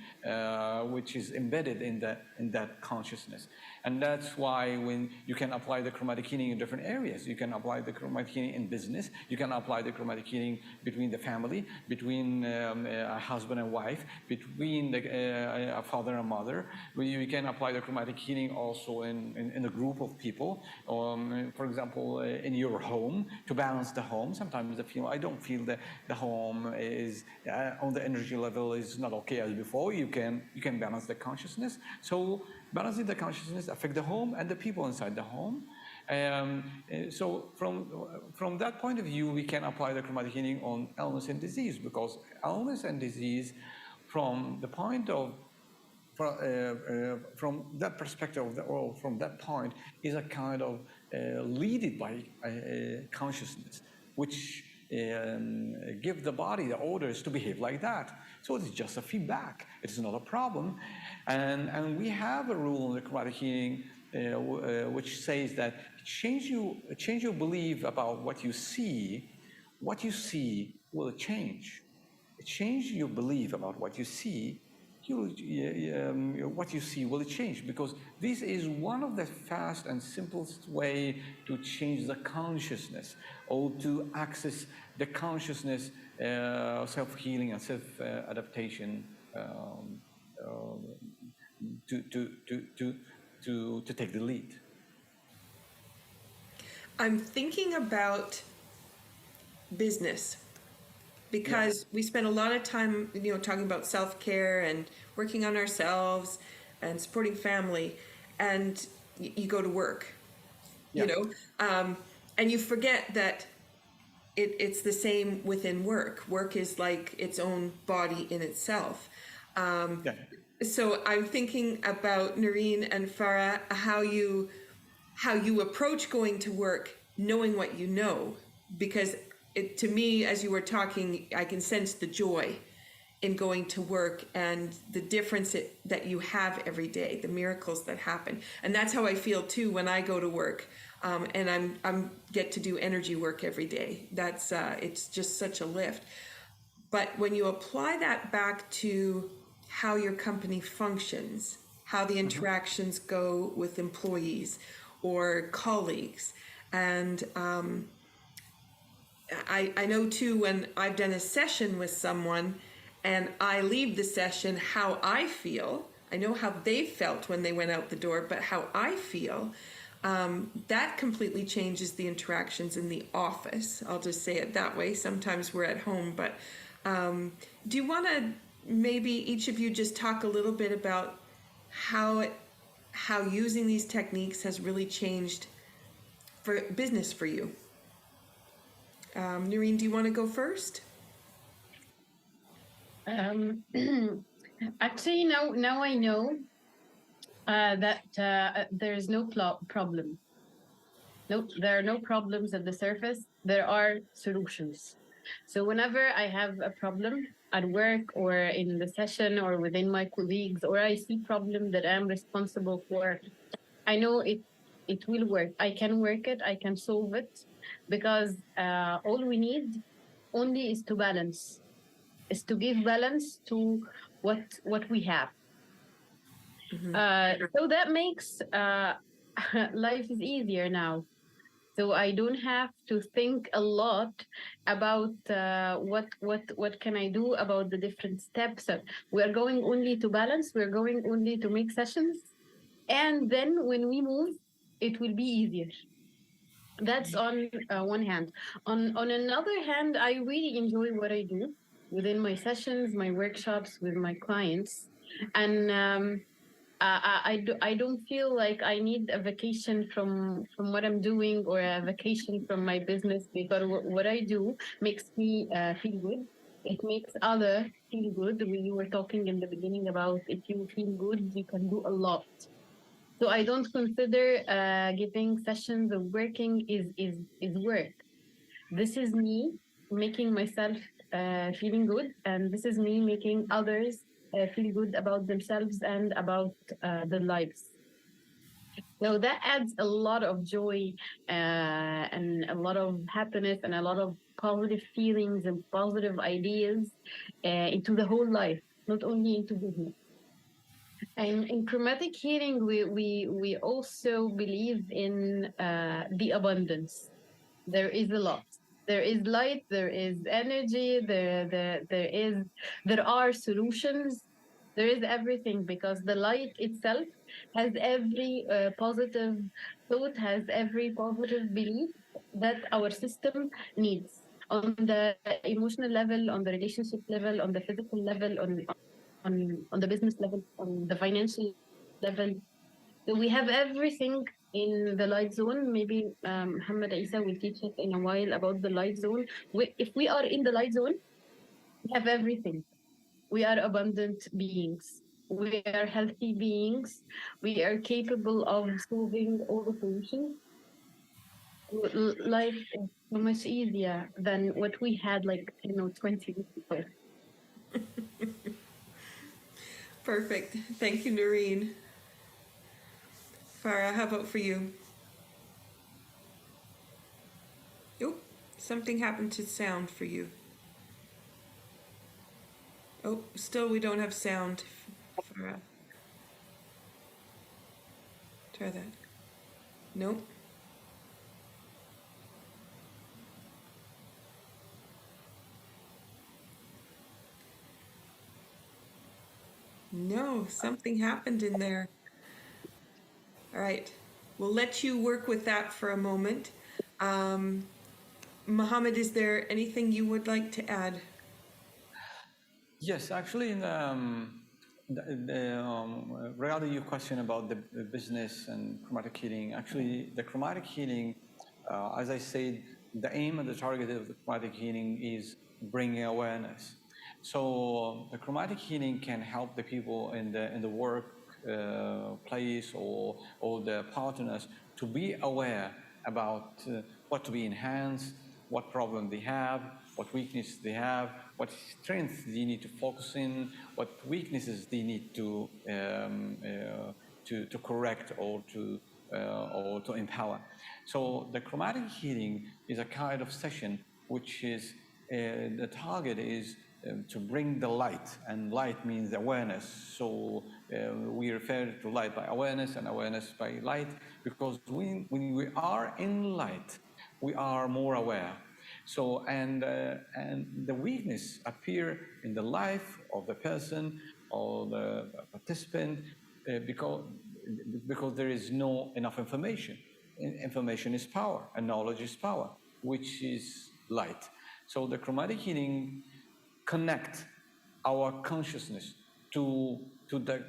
which is embedded in that consciousness. And that's why when you can apply the chromatic healing in different areas, you can apply the chromatic healing in business, you can apply the chromatic healing between the family, between a husband and wife, between a father and mother. You can apply the chromatic healing also in a group of people, for example, in your home, to balance the home. Sometimes I don't feel that the home is on the energy level is not okay as before. You can balance the consciousness. So balancing the consciousness affect the home and the people inside the home. So from that point of view, we can apply the chromatic healing on illness and disease, because illness and disease, from the point of from that perspective, or from that point, is a kind of leaded by consciousness, which give the body the orders to behave like that. So it's just a feedback. It's not a problem. And we have a rule in the chromatic healing which says that change your belief about what you see will change. Change your belief about what you see, what you see will change, because this is one of the fast and simplest way to change the consciousness, or to access the consciousness, self-healing and self-adaptation, to take the lead. I'm thinking about business, because we spend a lot of time, talking about self-care and working on ourselves and supporting family, and you go to work, and you forget that it's the same within work. Work is like its own body in itself. So I'm thinking about Noreen and Farah, how you approach going to work, knowing what you know, because to me, as you were talking, I can sense the joy in going to work and the difference that you have every day, the miracles that happen. And that's how I feel too when I go to work, and I'm get to do energy work every day. That's it's just such a lift. But when you apply that back to how your company functions, how the interactions go with employees or colleagues, and I know too, when I've done a session with someone and I leave the session, how I feel. I know how they felt when they went out the door, but how I feel, that completely changes the interactions in the office. I'll just say it that way. Sometimes we're at home, but do you want to maybe each of you just talk a little bit about how using these techniques has really changed for business for you? Noreen, do you want to go first? Actually, now I know that there's no problem. No, there are no problems at the surface. There are solutions. So whenever I have a problem at work or in the session or within my colleagues, or I see problem that I'm responsible for, I know it will work. I can work it. I can solve it, because all we need only is to balance, is to give balance to what we have. So that makes life is easier now. So I don't have to think a lot about what can I do about the different steps. We're going only to balance. We're going only to make sessions, and then when we move, it will be easier. That's on one hand. On another hand, I really enjoy what I do within my sessions, my workshops with my clients, and I don't feel like I need a vacation from what I'm doing, or a vacation from my business, because what I do makes me feel good. It makes others feel good. We were talking in the beginning about if you feel good, you can do a lot. So I don't consider giving sessions or working is work. This is me making myself feeling good, and this is me making others feel good about themselves and about their lives. So that adds a lot of joy and a lot of happiness and a lot of positive feelings and positive ideas into the whole life, not only into business. And in chromatic healing, we also believe in the abundance. There is a lot. There is light. There is energy. There are solutions. There is everything, because the light itself has every positive thought, has every positive belief that our system needs, on the emotional level, on the relationship level, on the physical level, on the business level, on the financial level. So we have everything in the light zone. Maybe Mohamed Essa will teach us in a while about the light zone. If we are in the light zone, we have everything. We are abundant beings. We are healthy beings. We are capable of solving all the solutions. Life is so much easier than what we had 20 years ago. Perfect. Thank you, Noreen. Farah, how about for you? Oh, something happened to sound for you. Oh, still we don't have sound, Farah. Try that. Nope. No, something happened in there. All right, we'll let you work with that for a moment. Mohammed, is there anything you would like to add? Yes, actually, regarding your question about the business and chromatic healing, actually, the chromatic healing, as I said, the aim and the target of the chromatic healing is bringing awareness. So the chromatic healing can help the people in the work place or the partners to be aware about what to be enhanced, what problem they have, what weakness they have, what strengths they need to focus in, what weaknesses they need to correct or to empower. So the chromatic healing is a kind of session which is the target is to bring the light, and light means awareness. So we refer to light by awareness and awareness by light, because when we are in light, we are more aware. So and the weakness appear in the life of the person or the participant because there is no enough information. Information is power, and knowledge is power, which is light. So the chromatic healing connect our consciousness to the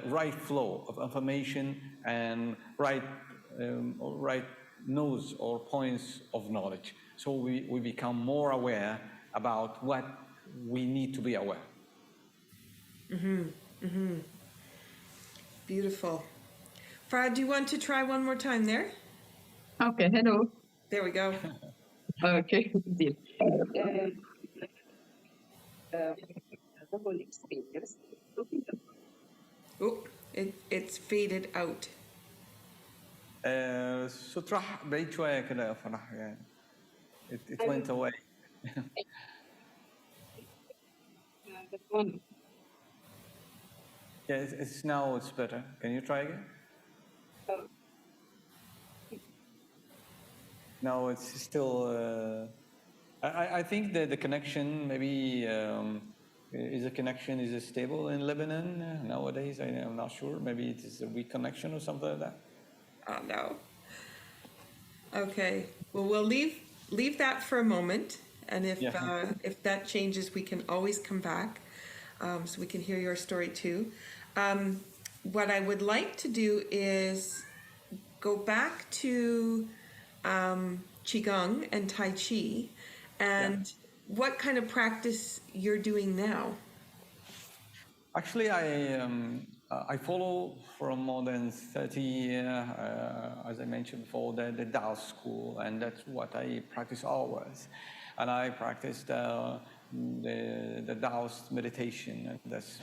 right flow of information and right nodes or points of knowledge. So we become more aware about what we need to be aware. Beautiful. Farah, do you want to try one more time there? Okay, hello. There we go. Okay, deal. The whole experience. Oh, it's faded out. ستروح بعيد شوية كده يا فرح يعني. It went away. That one. Yeah, it's now it's better. Can you try again? No, it's still. I think that the connection maybe is stable in Lebanon nowadays. I'm not sure. Maybe it is a weak connection or something like that. Oh no. Okay. Well, we'll leave that for a moment, and if that changes, we can always come back, so we can hear your story too. What I would like to do is go back to Qigong and Tai Chi, and what kind of practice you're doing now. Actually, I follow for more than 30 years, as I mentioned before, the Tao school, and that's what I practice always. And I practice the Taoist meditation, and that's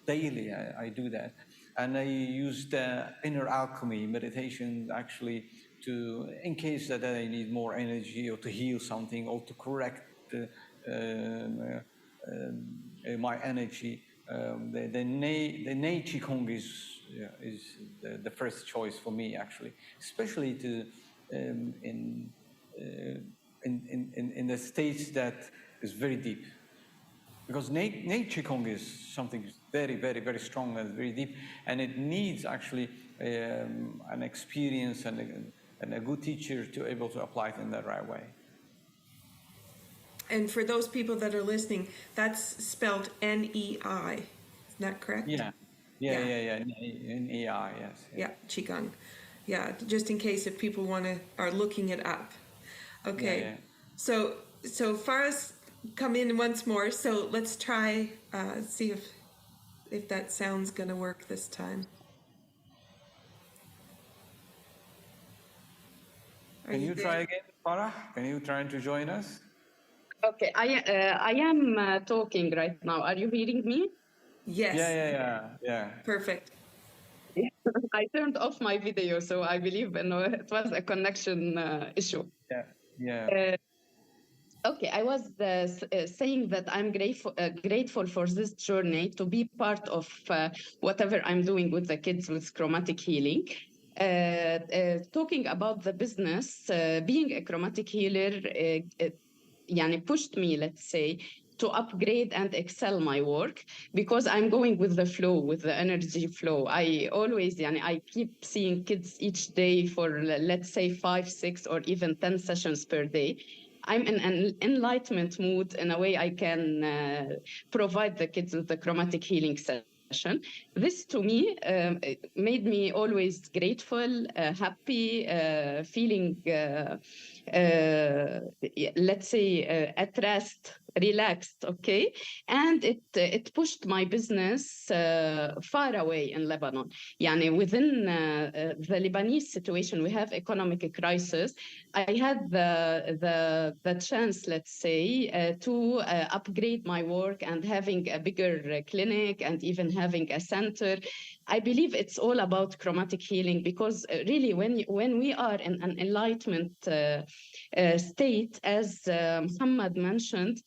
daily. I do that, and I use the inner alchemy meditation actually in case that I need more energy or to heal something or to correct my energy. The Nei Qigong is the first choice for me actually, especially in the states that is very deep, because Nei Qigong is something very, very, very strong and very deep, and it needs actually an experience and a good teacher to be able to apply it in the right way. And for those people that are listening, that's spelled N-E-I. Isn't that correct? Yeah. N-E-I, yes. Yeah, Qigong. Yeah, just in case if people are looking it up. Okay. Yeah. So Farah's come in once more. So let's try see if that sound's gonna work this time. Can you try again, Farah? Can you try to join us? Okay, I am talking right now. Are you hearing me? Yes. Yeah. Perfect. I turned off my video, so I believe it was a connection issue. Yeah. Okay, I was saying that I'm grateful for this journey to be part of whatever I'm doing with the kids with chromatic healing. Talking about the business, being a chromatic healer, pushed me, let's say, to upgrade and excel my work, because I'm going with the flow, with the energy flow. I always, I keep seeing kids each day for, let's say, 5, 6, or even 10 sessions per day. I'm in an enlightenment mood. In a way, I can provide the kids with the chromatic healing session. This to me it made me always grateful, happy, feeling, let's say, at rest, relaxed, okay? And it pushed my business far away in Lebanon. Yani within the Lebanese situation, we have economic crisis. I had the chance, let's say, to upgrade my work and having a bigger clinic and even having a center. I believe it's all about chromatic healing, because really when we are in an enlightenment state, as Mohammed mentioned,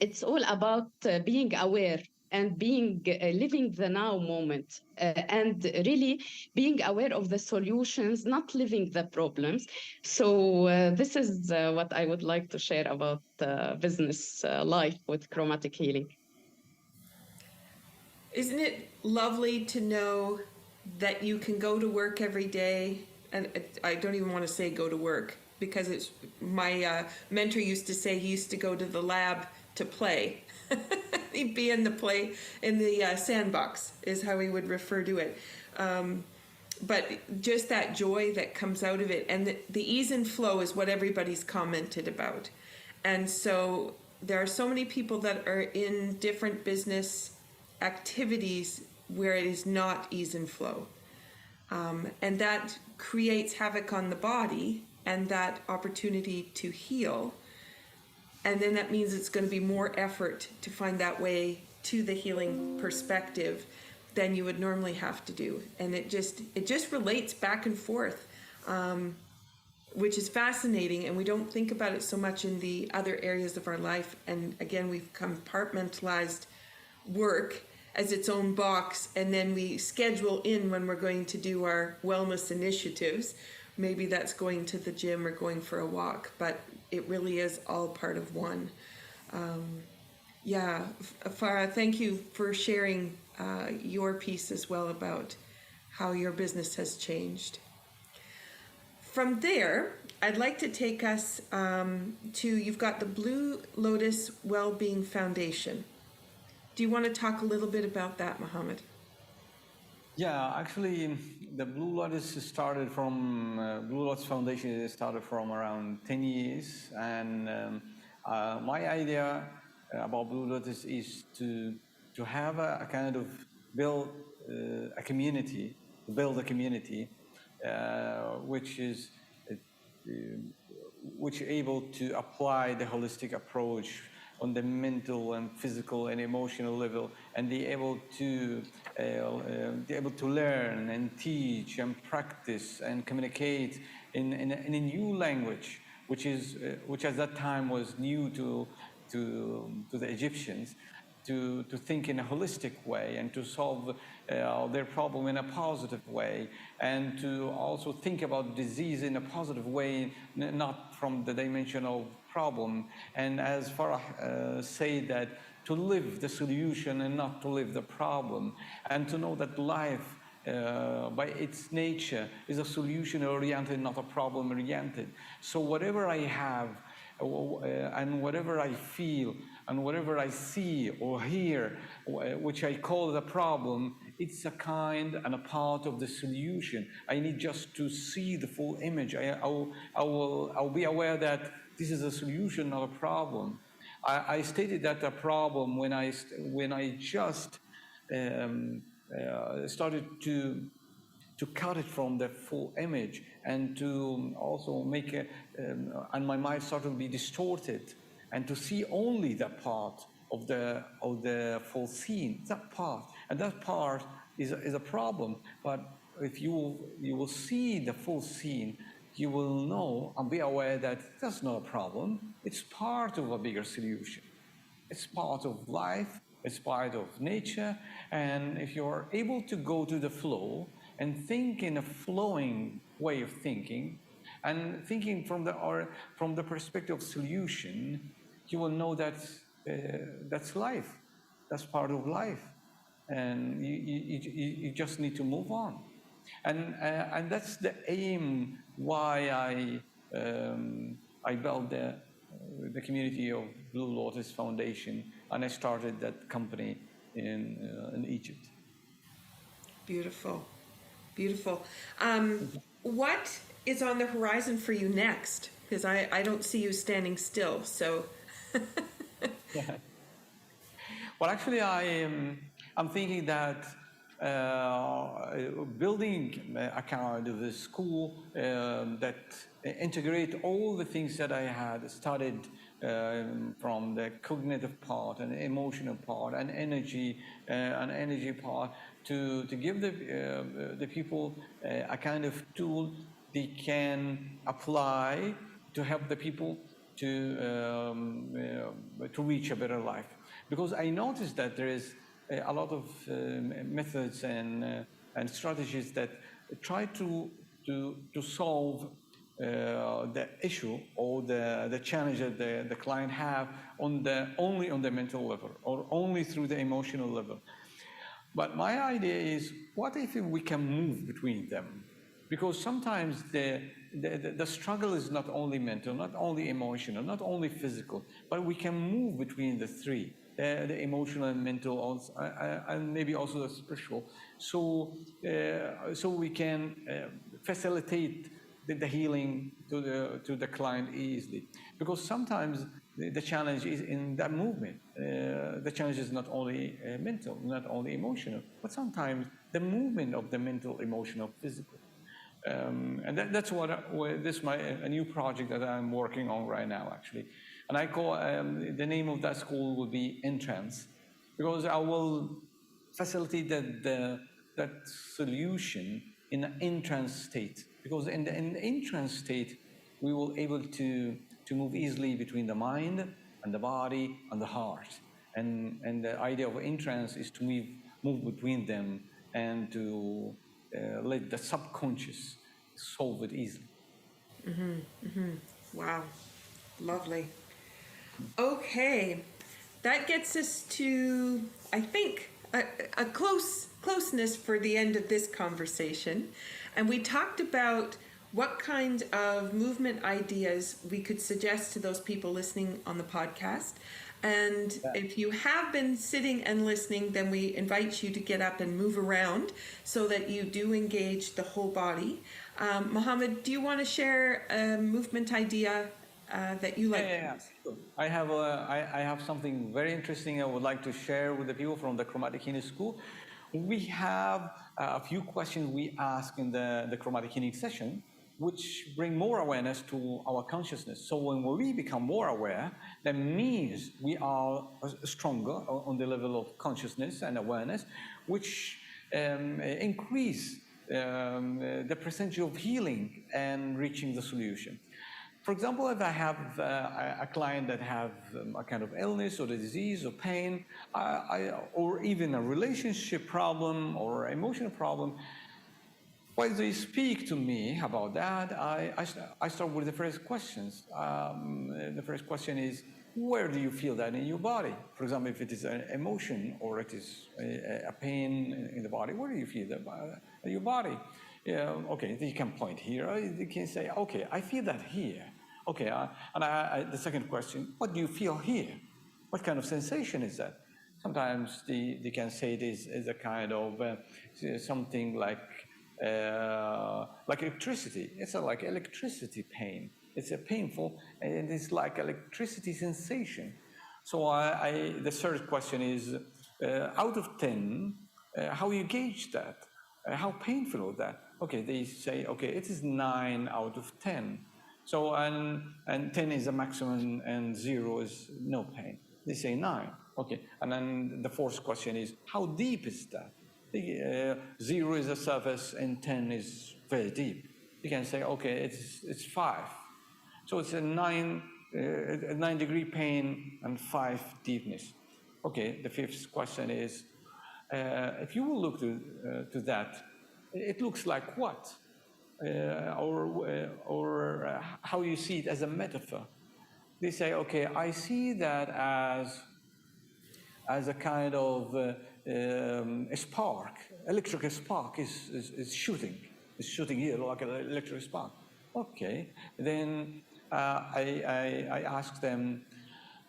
it's all about being aware and being living the now moment, and really being aware of the solutions, not living the problems. So this is what I would like to share about business life with chromatic healing. Isn't it lovely to know that you can go to work every day? And I don't even want to say go to work, because it's my mentor used to say he used to go to the lab to play. He'd be in the sandbox is how he would refer to it. But just that joy that comes out of it, and the ease and flow is what everybody's commented about. And so there are so many people that are in different business activities where it is not ease and flow. And that creates havoc on the body and that opportunity to heal. And then that means it's going to be more effort to find that way to the healing perspective than you would normally have to do. And it just relates back and forth, which is fascinating. And we don't think about it so much in the other areas of our life. And again, we've compartmentalized work as its own box, and then we schedule in when we're going to do our wellness initiatives. Maybe that's going to the gym or going for a walk, but it really is all part of one. Farah, thank you for sharing your piece as well about how your business has changed. From there, I'd like to take us to, you've got the Blue Lotus Wellbeing Foundation. Do you want to talk a little bit about that, Mohamed? Yeah, actually, the Blue Lotus started from, Blue Lotus Foundation started from around 10 years. And my idea about Blue Lotus is to have a kind of build a community, which is able to apply the holistic approach on the mental and physical and emotional level, and be able to learn and teach and practice and communicate in a new language, which at that time was new to the Egyptians, to think in a holistic way and to solve their problem in a positive way, and to also think about disease in a positive way, not from the dimension of problem. And as Farah said, that to live the solution and not to live the problem, and to know that life by its nature is a solution oriented, not a problem oriented. So whatever I have and whatever I feel and whatever I see or hear, which I call the problem, it's a kind and a part of the solution. I need just to see the full image. I'll be aware that this is a solution, not a problem. I stated that a problem when I just started to cut it from the full image, and to also make it, and my mind started to be distorted, and to see only that part of the full scene, that part, and that part is a problem. But if you will see the full scene, you will know and be aware that that's not a problem. It's part of a bigger solution. It's part of life. It's part of nature. And if you're able to go to the flow and think in a flowing way of thinking, and thinking from the perspective of solution, you will know that that's life. That's part of life. And you just need to move on. And that's the aim why I built the community of Blue Lotus Foundation, and I started that company in Egypt. Beautiful, beautiful. What is on the horizon for you next? Because I don't see you standing still. So. Yeah. Well, actually, I'm thinking that building a kind of a school that integrate all the things that I had studied from the cognitive part and emotional part and energy part to give the people a kind of tool they can apply to help the people to reach a better life. Because I noticed that there is a lot of methods and strategies that try to solve the issue or the challenge that the client have only on the mental level or only through the emotional level. But my idea is, what if we can move between them? Because sometimes the struggle is not only mental, not only emotional, not only physical, but we can move between the three, the emotional and mental, also, and maybe also the spiritual. So we can facilitate the healing to the client easily. Because sometimes the challenge is in that movement. The challenge is not only mental, not only emotional, but sometimes the movement of the mental, emotional, physical. And that's what this is a new project that I'm working on right now, actually. And I call the name of that school will be Entrance, because I will facilitate that solution in an entrance state. Because in the entrance state, we will able to move easily between the mind and the body and the heart. And the idea of entrance is to move between them and to let the subconscious solve it easily. Wow, lovely. Okay, that gets us to, I think, a closeness for the end of this conversation. And we talked about what kind of movement ideas we could suggest to those people listening on the podcast. And if you have been sitting and listening, then we invite you to get up and move around so that you do engage the whole body. Mohamed, do you want to share a movement idea that you like? Yeah. I have something very interesting I would like to share with the people from the Chromatic Healing School. We have a few questions we ask in the Chromatic Healing session, which bring more awareness to our consciousness. So when we become more aware, that means we are stronger on the level of consciousness and awareness, which increase the percentage of healing and reaching the solution. For example, if I have a client that have a kind of illness or a disease or pain, or even a relationship problem or emotional problem, when they speak to me about that, I start with the first questions. The first question is, where do you feel that in your body? For example, if it is an emotion or it is a pain in the body, where do you feel that in your body? Yeah, okay, you can point here. You can say, okay, I feel that here. Okay, the second question, what do you feel here? What kind of sensation is that? Sometimes they can say this is a kind of something like electricity. It's like electricity pain. It's a painful, and it's like electricity sensation. So the third question is, out of 10, how you gauge that? How painful is that? Okay, they say, okay, it is 9 out of 10. So, and 10 is the maximum and 0 is no pain. They say 9. Okay, and then the fourth question is, how deep is that? 0 is the surface and 10 is very deep. You can say, okay, it's 5. So it's a 9-degree pain and 5 deepness. Okay, the fifth question is, if you will look to that, it looks like what? Or how you see it as a metaphor. They say, okay, I see that as a kind of a spark, electric spark is shooting. It's shooting here like an electric spark. Okay, then I asked them,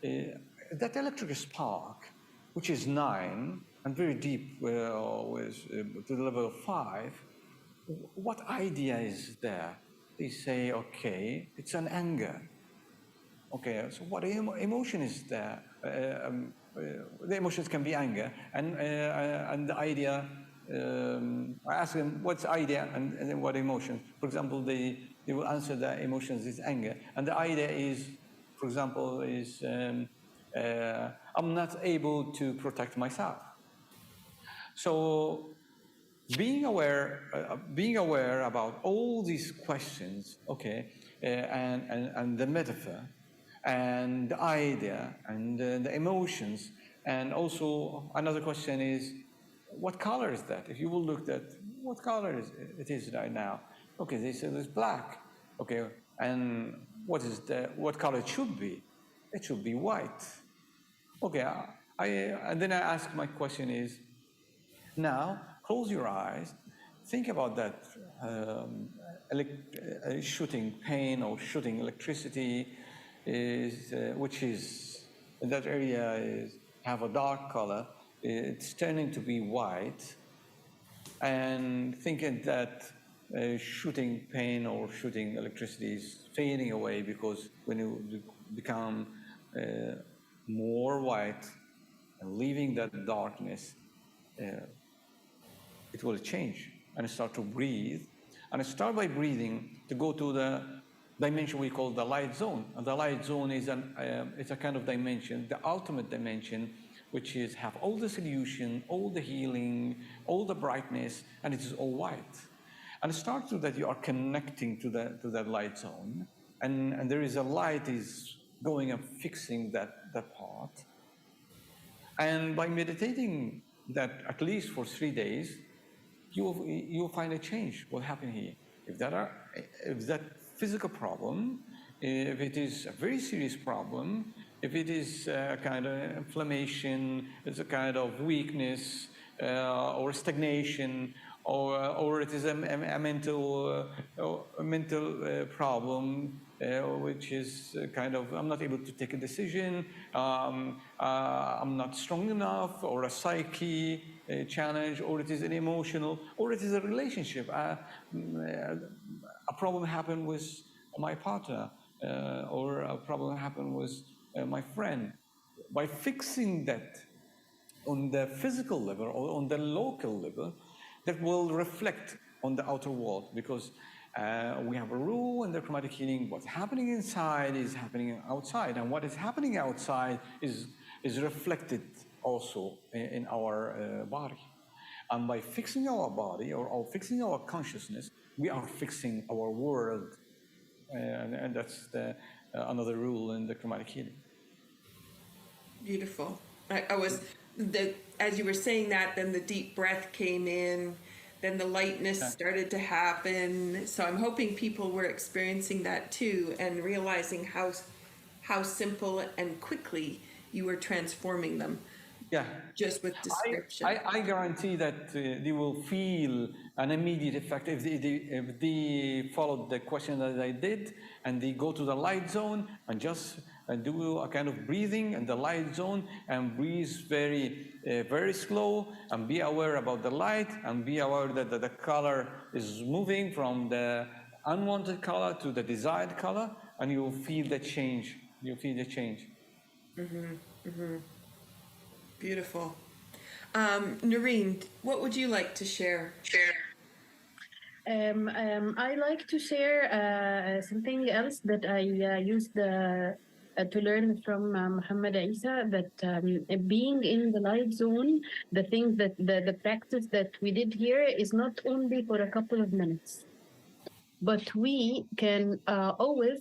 that electric spark, which is 9 and very deep to the level of 5, what idea is there? They say, okay, it's an anger. Okay, so what emotion is there? The emotions can be anger, and the idea. I ask them what's idea and then what emotion. For example, they will answer that emotions is anger, and the idea is, for example, is I'm not able to protect myself. So being aware about all these questions, okay, and the metaphor, and the idea, and the emotions, and also another question is, what color is that? If you will look at what color it is right now, okay, they say it's black, okay, and what color it should be? It should be white. Okay, and then I ask my question is, now close your eyes, think about that shooting pain or shooting electricity, which is in that area have a dark color. It's turning to be white, and thinking that shooting pain or shooting electricity is fading away, because when you become more white and leaving that darkness, it will change, and start to breathe, and start by breathing to go to the dimension we call the light zone. And the light zone is it's a kind of dimension, the ultimate dimension, which is have all the solution, all the healing, all the brightness, and it is all white. And start to that you are connecting to that light zone, and there is a light is going and fixing that part. And by meditating that at least for 3 days, you'll find a change will happen here. If that physical problem, if it is a very serious problem, if it is a kind of inflammation, it's a kind of weakness or stagnation, or it is a mental problem, which is kind of, I'm not able to take a decision, I'm not strong enough, or a psyche challenge, or it is an emotional, or it is a relationship. A problem happened with my partner, or a problem happened with my friend. By fixing that on the physical level or on the local level, that will reflect on the outer world, because we have a rule in the chromatic healing: what's happening inside is happening outside, and what is happening outside is reflected also in our body. And by fixing our body or fixing our consciousness, we are fixing our world, and that's another rule in the chromatic healing. Beautiful. As you were saying that, then the deep breath came in, then the lightness started to happen. So I'm hoping people were experiencing that too, and realizing how simple and quickly you were transforming them. Yeah. Just with description. I guarantee that they will feel an immediate effect if they follow the question that I did, and they go to the light zone and just do a kind of breathing in the light zone, and breathe very slow, and be aware about the light, and be aware that the color is moving from the unwanted color to the desired color, and you will feel the change. You'll feel the change. Beautiful. Noreen, what would you like to share? I like to share something else that I used to learn from Mohamed Essa, that being in the light zone, the thing that the practice that we did here is not only for a couple of minutes, but we can always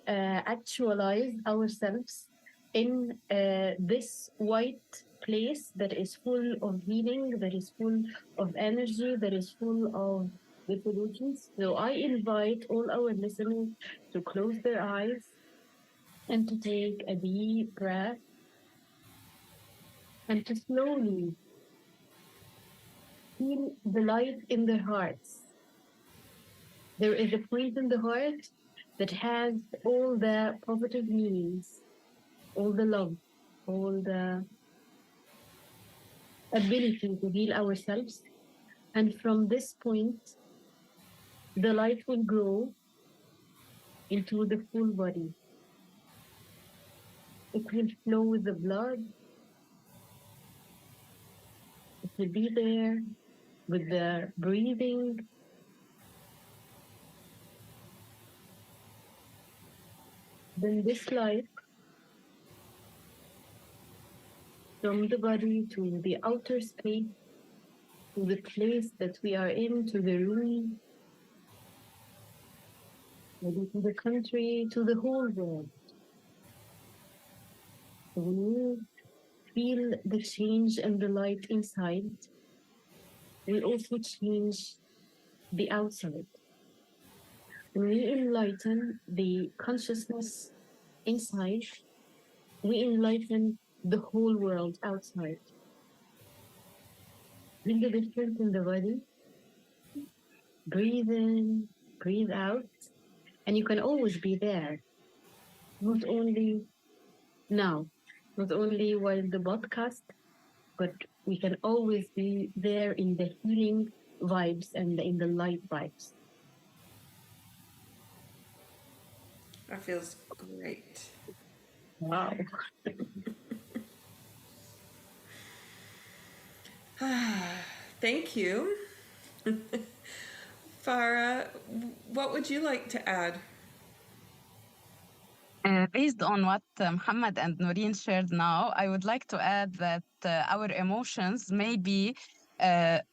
actualize ourselves in this white place that is full of healing, that is full of energy, that is full of the solutions. So I invite all our listeners to close their eyes and to take a deep breath, and to slowly feel the light in their hearts. There is a point in the heart that has all the positive meanings, all the love, all the ability to heal ourselves. And from this point, the light will grow into the full body. It will flow with the blood. It will be there with the breathing. Then this light from the body to the outer space, to the place that we are in, to the room, maybe to the country, to the whole world. So when you feel the change and the light inside, we also change the outside. When we enlighten the consciousness inside, we enlighten the whole world outside. Feel the difference in the body. Breathe in, breathe out, and you can always be there. Not only now, not only while the podcast, but we can always be there in the healing vibes and in the light vibes. That feels great. Wow. Thank you. Farah, what would you like to add? Based on what Mohammed and Noreen shared now, I would like to add that our emotions may be,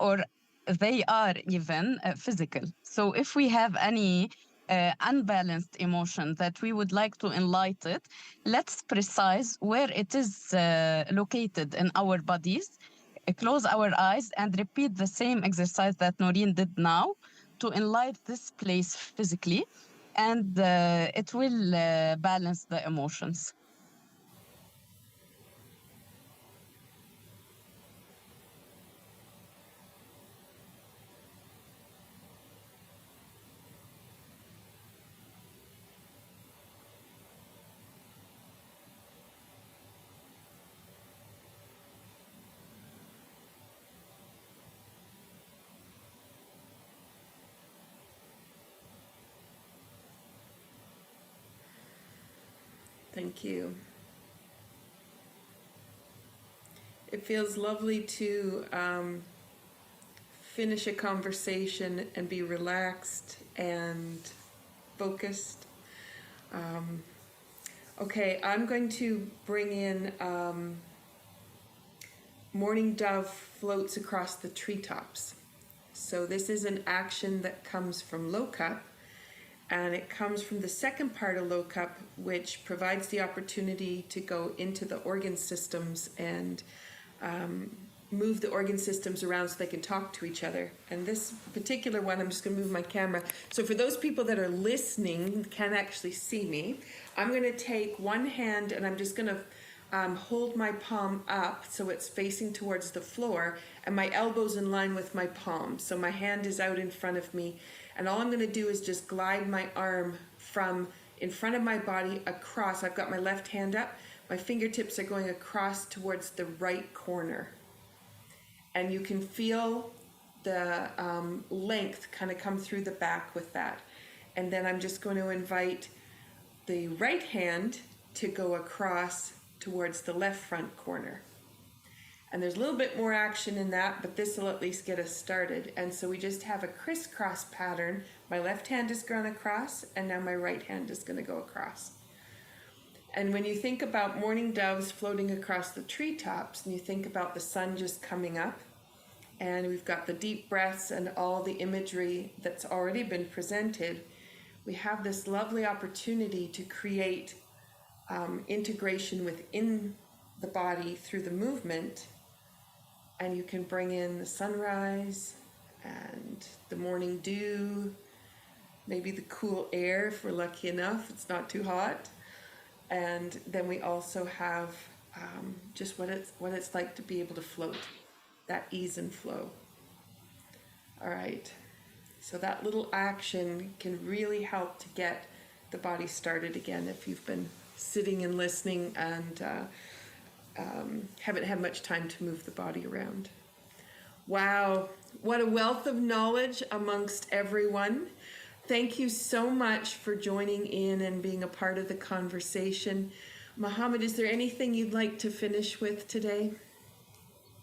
or they are even physical. So if we have any unbalanced emotion that we would like to enlighten, let's precise where it is located in our bodies, close our eyes and repeat the same exercise that Noreen did now to enlighten this place physically. And it will balance the emotions. Thank you. It feels lovely to finish a conversation and be relaxed and focused. Okay, I'm going to bring in Morning Dove Floats Across the Treetops. So this is an action that comes from Low Cup, and it comes from the second part of Low Cup, which provides the opportunity to go into the organ systems and move the organ systems around so they can talk to each other. And this particular one, I'm just going to move my camera. So for those people that are listening, can't actually see me, I'm going to take one hand and I'm just going to hold my palm up so it's facing towards the floor, and my elbow's in line with my palm. So my hand is out in front of me, and all I'm going to do is just glide my arm from in front of my body across. I've got my left hand up. My fingertips are going across towards the right corner. And you can feel the length kind of come through the back with that. And then I'm just going to invite the right hand to go across towards the left front corner. And there's a little bit more action in that, but this will at least get us started. And so we just have a crisscross pattern. My left hand is going across, and now my right hand is going to go across. And when you think about morning doves floating across the treetops, and you think about the sun just coming up, and we've got the deep breaths and all the imagery that's already been presented, we have this lovely opportunity to create integration within the body through the movement. And you can bring in the sunrise and the morning dew, maybe the cool air if we're lucky enough, it's not too hot. And then we also have just what it's like to be able to float, that ease and flow. All right, so that little action can really help to get the body started again if you've been sitting and listening and haven't had much time to move the body around. Wow, what a wealth of knowledge amongst everyone. Thank you so much for joining in and being a part of the conversation. Mohamed, is there anything you'd like to finish with today?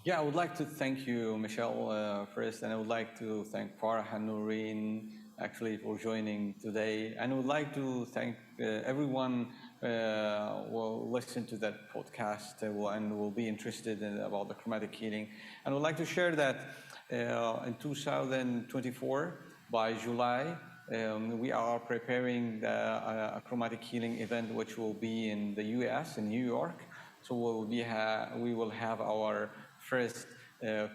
Yeah, I would like to thank you, Michelle, first, and I would like to thank Farah and Noreen actually for joining today. And I would like to thank everyone who will listen to that podcast and will be interested in about the chromatic healing. And I would like to share that in 2024, by July, we are preparing a chromatic healing event, which will be in the US, in New York. So we will have our first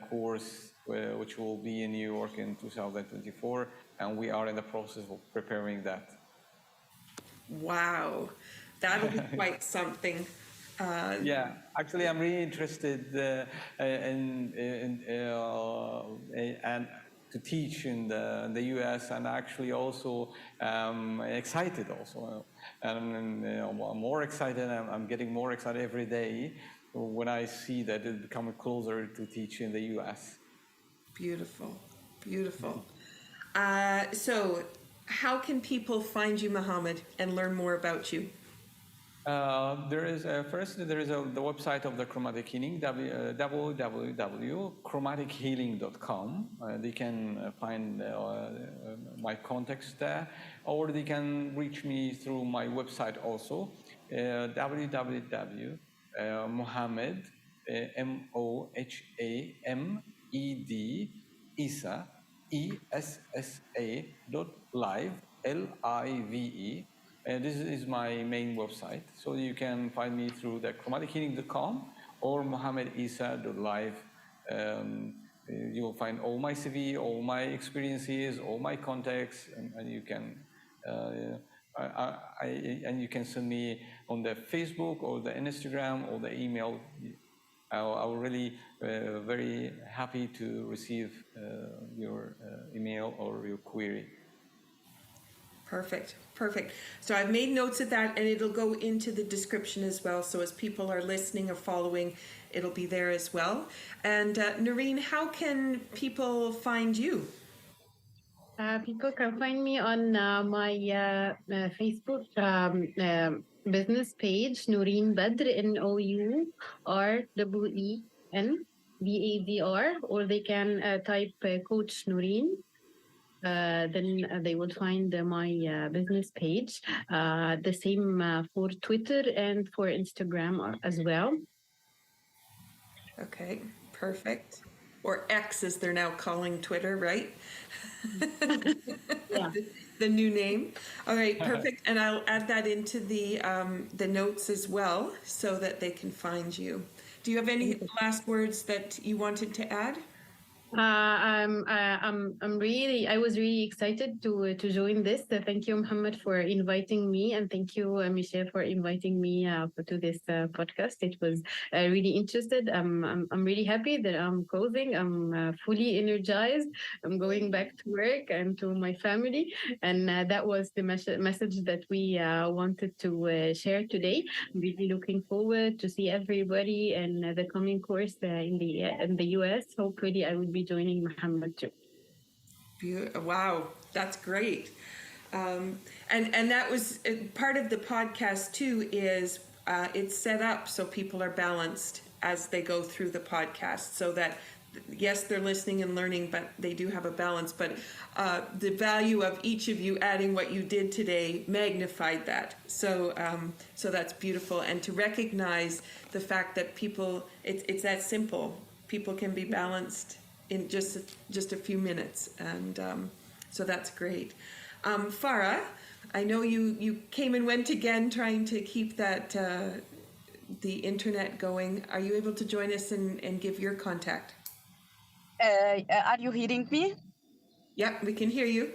course, which will be in New York in 2024, and we are in the process of preparing that. Wow, that'll be quite something. Yeah, actually, I'm really interested and to teach in the US, and actually also excited also, and I'm more excited. I'm getting more excited every day when I see that it's becoming closer to teach in the US. Beautiful, beautiful. So how can people find you, Mohamed, and learn more about you? There is the website of the Chromatic Healing, www.chromatichealing.com. They can find my contacts there, or they can reach me through my website also, www.Mohamed, Mohamed, Essa, ESSA.live, LIVE. This is my main website. So you can find me through the chromatichealing.com or mohamedessa.live. You will find all my CV, all my experiences, all my contacts, and you can and you can send me on the Facebook or the Instagram or the email. I'm really very happy to receive your email or your query. Perfect, perfect. So I've made notes of that, and it'll go into the description as well. So as people are listening or following, it'll be there as well. And Noreen, how can people find you? People can find me on my Facebook business page, Noreen Badr, NOUREENBADR, or they can type Coach Noreen. Then they will find my business page. The same for Twitter and for Instagram as well. Okay, perfect. Or X, as they're now calling Twitter, right? Yeah. The new name. All right, perfect. And I'll add that into the notes as well, so that they can find you. Do you have any last words that you wanted to add? I was really excited to join this. Thank you, Mohamed, for inviting me, and thank you, Michelle, for inviting me to this podcast. It was really interested. I'm really happy that I'm closing. I'm fully energized. I'm going back to work and to my family, and that was the message that we wanted to share today. I'm really looking forward to see everybody in the coming course in the US. Hopefully, I will be joining Mohamed too. Wow, that's great. And that was part of the podcast too, is it's set up so people are balanced as they go through the podcast, so that yes, they're listening and learning, but they do have a balance. But the value of each of you adding what you did today magnified that. So that's beautiful. And to recognize the fact that people, it's that simple. People can be balanced in just a few minutes, and so that's great. Farah, I know you came and went again trying to keep that the internet going. Are you able to join us and give your contact? Are you hearing me? Yeah, we can hear you.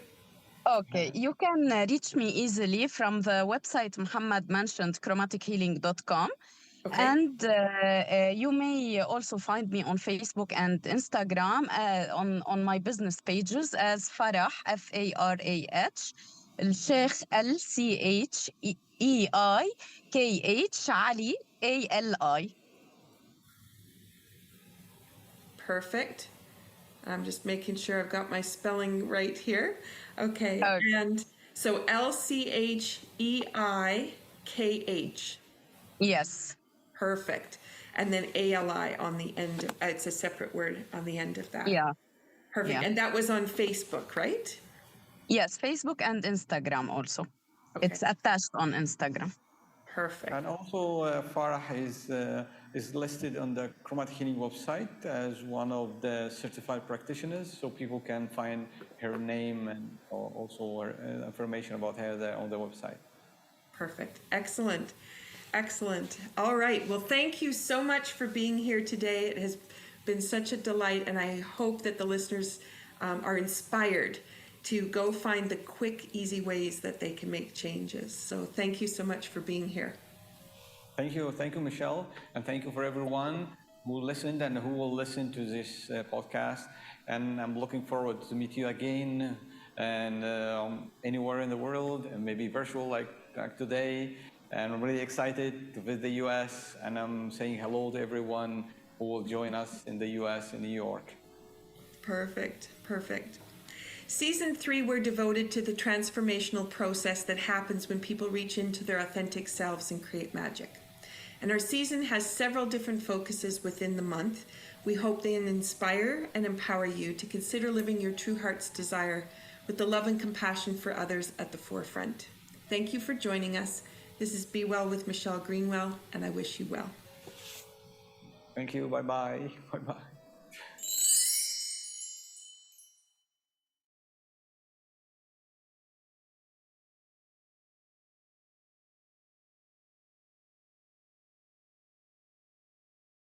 Okay, you can reach me easily from the website Mohamed mentioned, chromatichealing.com. Okay. And you may also find me on Facebook and Instagram on my business pages as Farah, Farah. الشيخ LCHEIKH علي ALI. Perfect. I'm just making sure I've got my spelling right here. Okay. Okay. And so LCHEIKH. Yes. Perfect. And then ALI on the end. It's a separate word on the end of that. Yeah. Perfect. Yeah. And that was on Facebook, right? Yes, Facebook and Instagram also. Okay. It's attached on Instagram. Perfect. And also, Farah is listed on the Chromatic Healing website as one of the certified practitioners, so people can find her name and also information about her there on the website. Perfect. Excellent. Excellent. All right. Well, thank you so much for being here today. It has been such a delight, and I hope that the listeners are inspired to go find the quick, easy ways that they can make changes. So thank you so much for being here. Thank you, Michelle, and thank you for everyone who listened and who will listen to this podcast. And I'm looking forward to meet you again, and anywhere in the world, and maybe virtual like today. And I'm really excited to visit the U.S. And I'm saying hello to everyone who will join us in the U.S. in New York. Perfect. Perfect. Season 3, we're devoted to the transformational process that happens when people reach into their authentic selves and create magic. And our season has several different focuses within the month. We hope they inspire and empower you to consider living your true heart's desire with the love and compassion for others at the forefront. Thank you for joining us. This is Be Well with Michelle Greenwell, and I wish you well. Thank you. Bye-bye. Bye-bye.